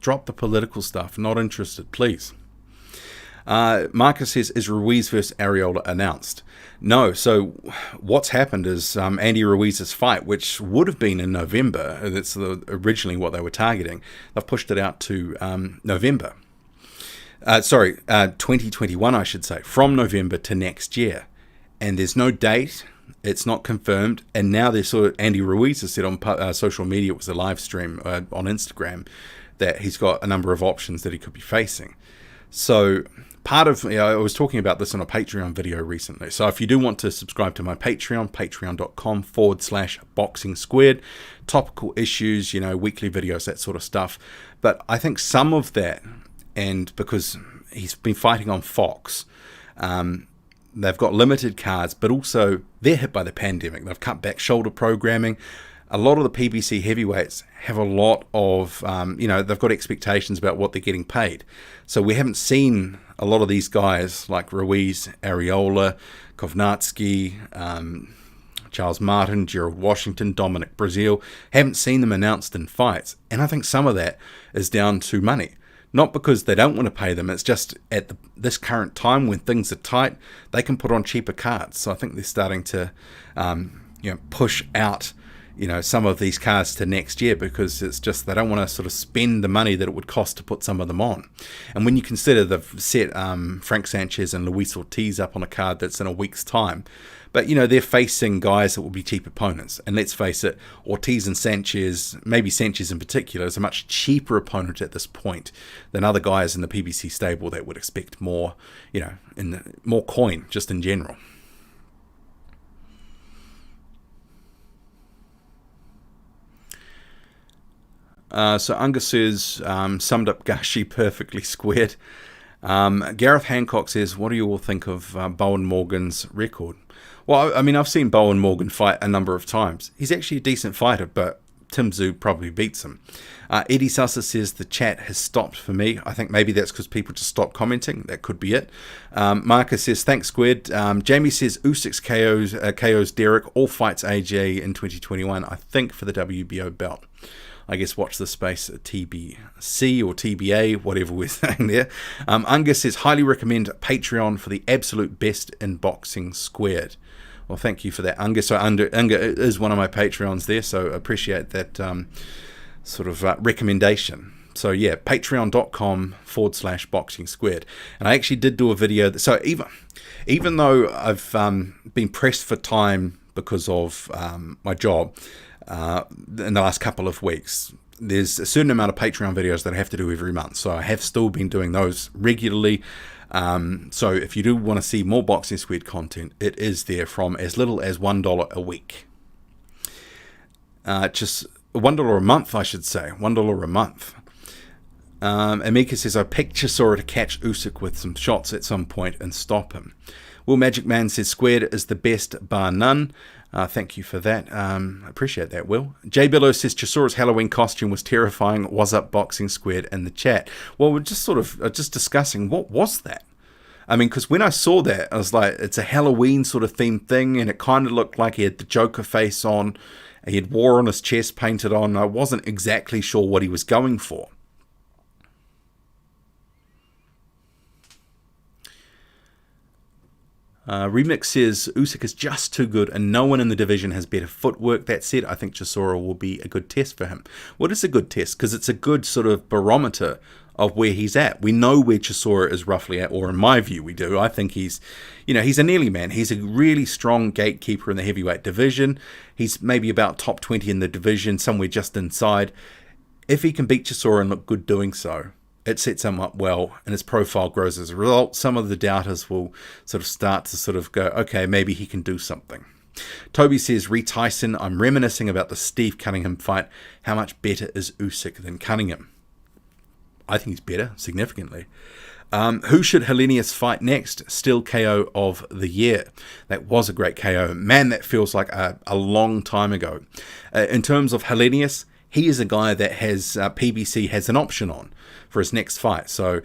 drop the political stuff. Not interested, please. Marcus says, is Ruiz versus Arreola announced? No. So what's happened is Andy Ruiz's fight, which would have been in November, that's originally what they were targeting, they've pushed it out to November. 2021, I should say, from November to next year. And there's no date, it's not confirmed, and now there's sort of, Andy Ruiz has said on social media, it was a live stream on Instagram, that he's got a number of options that he could be facing. So part of, I was talking about this on a Patreon video recently, so if you do want to subscribe to my Patreon, patreon.com/boxing squared, topical issues, weekly videos, that sort of stuff. But I think some of that, and because he's been fighting on Fox, they've got limited cards, but also they're hit by the pandemic. They've cut back shoulder programming. A lot of the PBC heavyweights have a lot of, they've got expectations about what they're getting paid. So we haven't seen a lot of these guys like Ruiz, Arreola, Kovnatsky, Charles Martin, Gerald Washington, Dominic Breazeale. Haven't seen them announced in fights. And I think some of that is down to money. Not because they don't want to pay them, it's just at this current time when things are tight, they can put on cheaper cards. So I think they're starting to push out some of these cards to next year, because it's just they don't want to sort of spend the money that it would cost to put some of them on. And when you consider they've set Frank Sanchez and Luis Ortiz up on a card that's in a week's time, but they're facing guys that will be cheap opponents. And let's face it, Ortiz and Sanchez, maybe Sanchez in particular, is a much cheaper opponent at this point than other guys in the PBC stable that would expect more, more coin just in general. So Angus says, summed up Gashi perfectly squared. Gareth Hancock says, what do you all think of Bowen Morgan's record? Well, I mean, I've seen Bowen Morgan fight a number of times. He's actually a decent fighter, but Tim Tszyu probably beats him. Eddie Sassa says the chat has stopped for me. I think maybe that's because people just stopped commenting. That could be it. Marcus says, thanks, Squid. Jamie says, Usyk's KOs Derek, all fights AJ in 2021, I think, for the WBO belt. I guess watch the space TBC or TBA, whatever we're saying there. Angus says, highly recommend Patreon for the absolute best in boxing squared. Well, thank you for that, Angus. So Angus is one of my Patreons there, so appreciate that recommendation. So yeah, patreon.com/boxing squared. And I actually did do a video. So even though I've been pressed for time because of my job, in the last couple of weeks, there's a certain amount of Patreon videos that I have to do every month, so I have still been doing those regularly. So if you do want to see more Boxing Squared content, it is there from as little as $1 a week. Just $1 a month, I should say. $1 a month. Amika says, I picked Chisora to catch Usyk with some shots at some point and stop him. Will Magic Man says, Squared is the best bar none. Thank you for that. Appreciate that, Will. J Billow says, Chisora's Halloween costume was terrifying. Was up Boxing Squared in the chat. Well, we're just sort of just discussing, what was that? I mean, because when I saw that, I was like, it's a Halloween sort of themed thing, and it kind of looked like he had the Joker face on. He had war on his chest painted on. I wasn't exactly sure what he was going for. Remix says, Usyk is just too good and no one in the division has better footwork. That said, I think Chisora will be a good test for him. What is a good test? Because it's a good sort of barometer of where he's at. We know where Chisora is roughly at, or in my view we do. I think he's a nearly man. He's a really strong gatekeeper in the heavyweight division. He's maybe about top 20 in the division, somewhere just inside. If he can beat Chisora and look good doing so, it sets him up well, and his profile grows as a result. Some of the doubters will sort of start to go, okay, maybe he can do something. Toby says, Tyson, I'm reminiscing about the Steve Cunningham fight. How much better is Usyk than Cunningham? I think he's better, significantly. Who should Helenius fight next? Still KO of the year. That was a great KO. Man, that feels like a long time ago. In terms of Helenius, he is a guy that has PBC has an option on for his next fight. So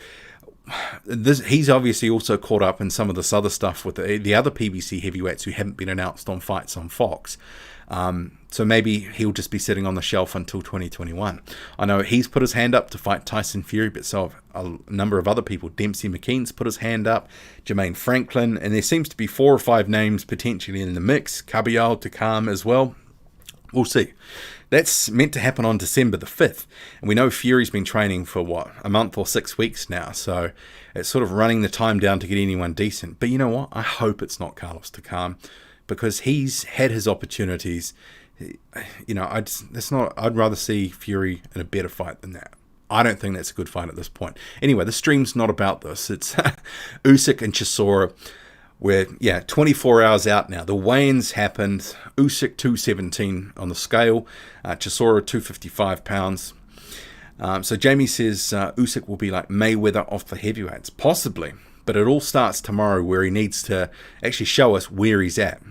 he's obviously also caught up in some of this other stuff with the other PBC heavyweights who haven't been announced on fights on Fox. So maybe he'll just be sitting on the shelf until 2021. I know he's put his hand up to fight Tyson Fury, but so have a number of other people. Dempsey McKean's put his hand up, Jermaine Franklin, and there seems to be 4 or 5 names potentially in the mix. Caballero, Takam as well. We'll see. That's meant to happen on December the 5th. And we know Fury's been training for, what, a month or 6 weeks now. So it's sort of running the time down to get anyone decent. But you know what? I hope it's not Carlos Takam, because he's had his opportunities. You know, I'd rather see Fury in a better fight than that. I don't think that's a good fight at this point. Anyway, the stream's not about this. It's Usyk and Chisora. We're, 24 hours out now. The weigh-ins happened. Usyk 217 on the scale. Chisora 255 pounds. So Jamie says Usyk will be like Mayweather off the heavyweights. Possibly. But it all starts tomorrow, where he needs to actually show us where he's at.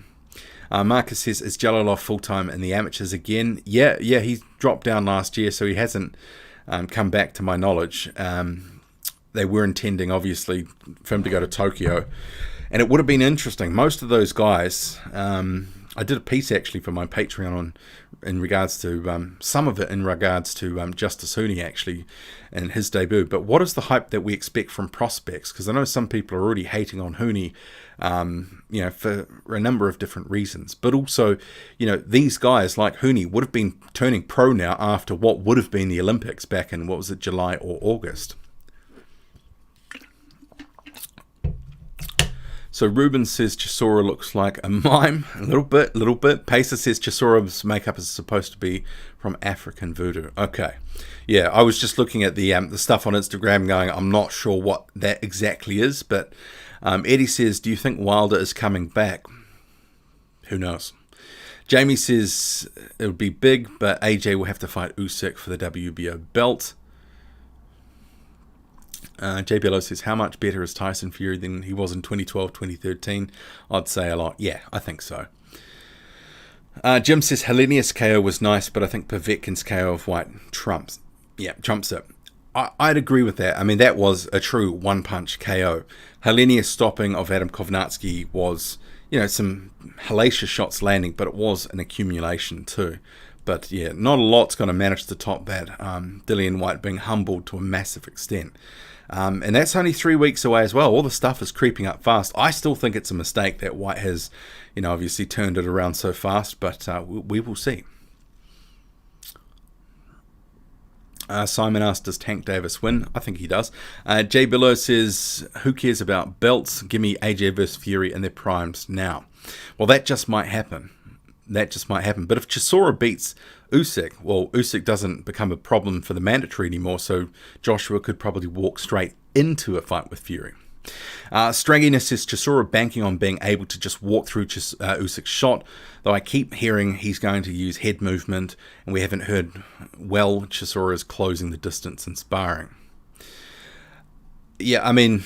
Marcus says, is Jalolov full-time in the amateurs again? Yeah, he dropped down last year, so he hasn't come back to my knowledge. They were intending, obviously, for him to go to Tokyo. And it would have been interesting. Most of those guys, I did a piece actually for my Patreon in regards to, some of it in regards to Justice Hooney actually and his debut. But what is the hype that we expect from prospects? Because I know some people are already hating on Hooney, for a number of different reasons. But also, these guys like Hooney would have been turning pro now after what would have been the Olympics back in, July or August. So Ruben says Chisora looks like a mime, a little bit. Pacer says Chisora's makeup is supposed to be from African voodoo. Okay, yeah, I was just looking at the stuff on Instagram, going, I'm not sure what that exactly is, but Eddie says, do you think Wilder is coming back? Who knows? Jamie says it would be big, but AJ will have to fight Usyk for the WBO belt. JBLO says, how much better is Tyson Fury than he was in 2012, 2013? I'd say a lot. Yeah, I think so. Jim says, Helenius KO was nice, but I think Povetkin's KO of White trumps it. I'd agree with that. I mean, that was a true one-punch KO. Helenius stopping of Adam Kovnatsky was, some hellacious shots landing, but it was an accumulation too. But yeah, not a lot's going to manage to top that. Dillian White being humbled to a massive extent. And that's only 3 weeks away as well. All the stuff is creeping up fast. I still think it's a mistake that White has, obviously turned it around so fast, but we will see. Simon asked, does Tank Davis win? I think he does. Jay Below says, who cares about belts? Give me AJ versus Fury in their primes now. Well, that just might happen. But if Chisora beats Usyk, well, Usyk doesn't become a problem for the mandatory anymore, so Joshua could probably walk straight into a fight with Fury. Stragginess says Chisora banking on being able to just walk through Usyk's shot, though I keep hearing he's going to use head movement, and we haven't heard well Chisora is closing the distance in sparring. Yeah, I mean,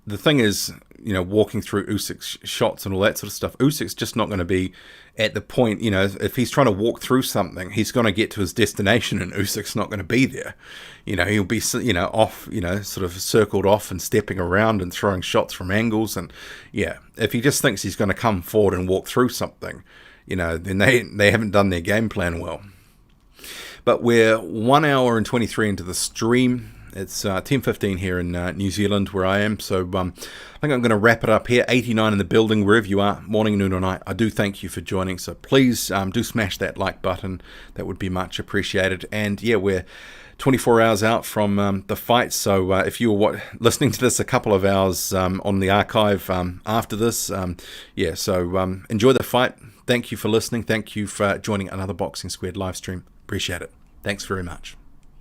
the thing is, walking through Usyk's shots and all that sort of stuff, Usyk's just not going to be at the point, if he's trying to walk through something, he's going to get to his destination and Usyk's not going to be there. He'll be, off, sort of circled off and stepping around and throwing shots from angles. And yeah, if he just thinks he's going to come forward and walk through something, then they haven't done their game plan well. But we're 1 hour and 23 into the stream. It's 10:15 here in New Zealand, where I am. So I think I'm going to wrap it up here. 89 in the building, wherever you are, morning, noon, or night. I do thank you for joining. So please do smash that like button. That would be much appreciated. And yeah, we're 24 hours out from the fight. So if you were listening to this a couple of hours on the archive after this, so enjoy the fight. Thank you for listening. Thank you for joining another Boxing Squared live stream. Appreciate it. Thanks very much.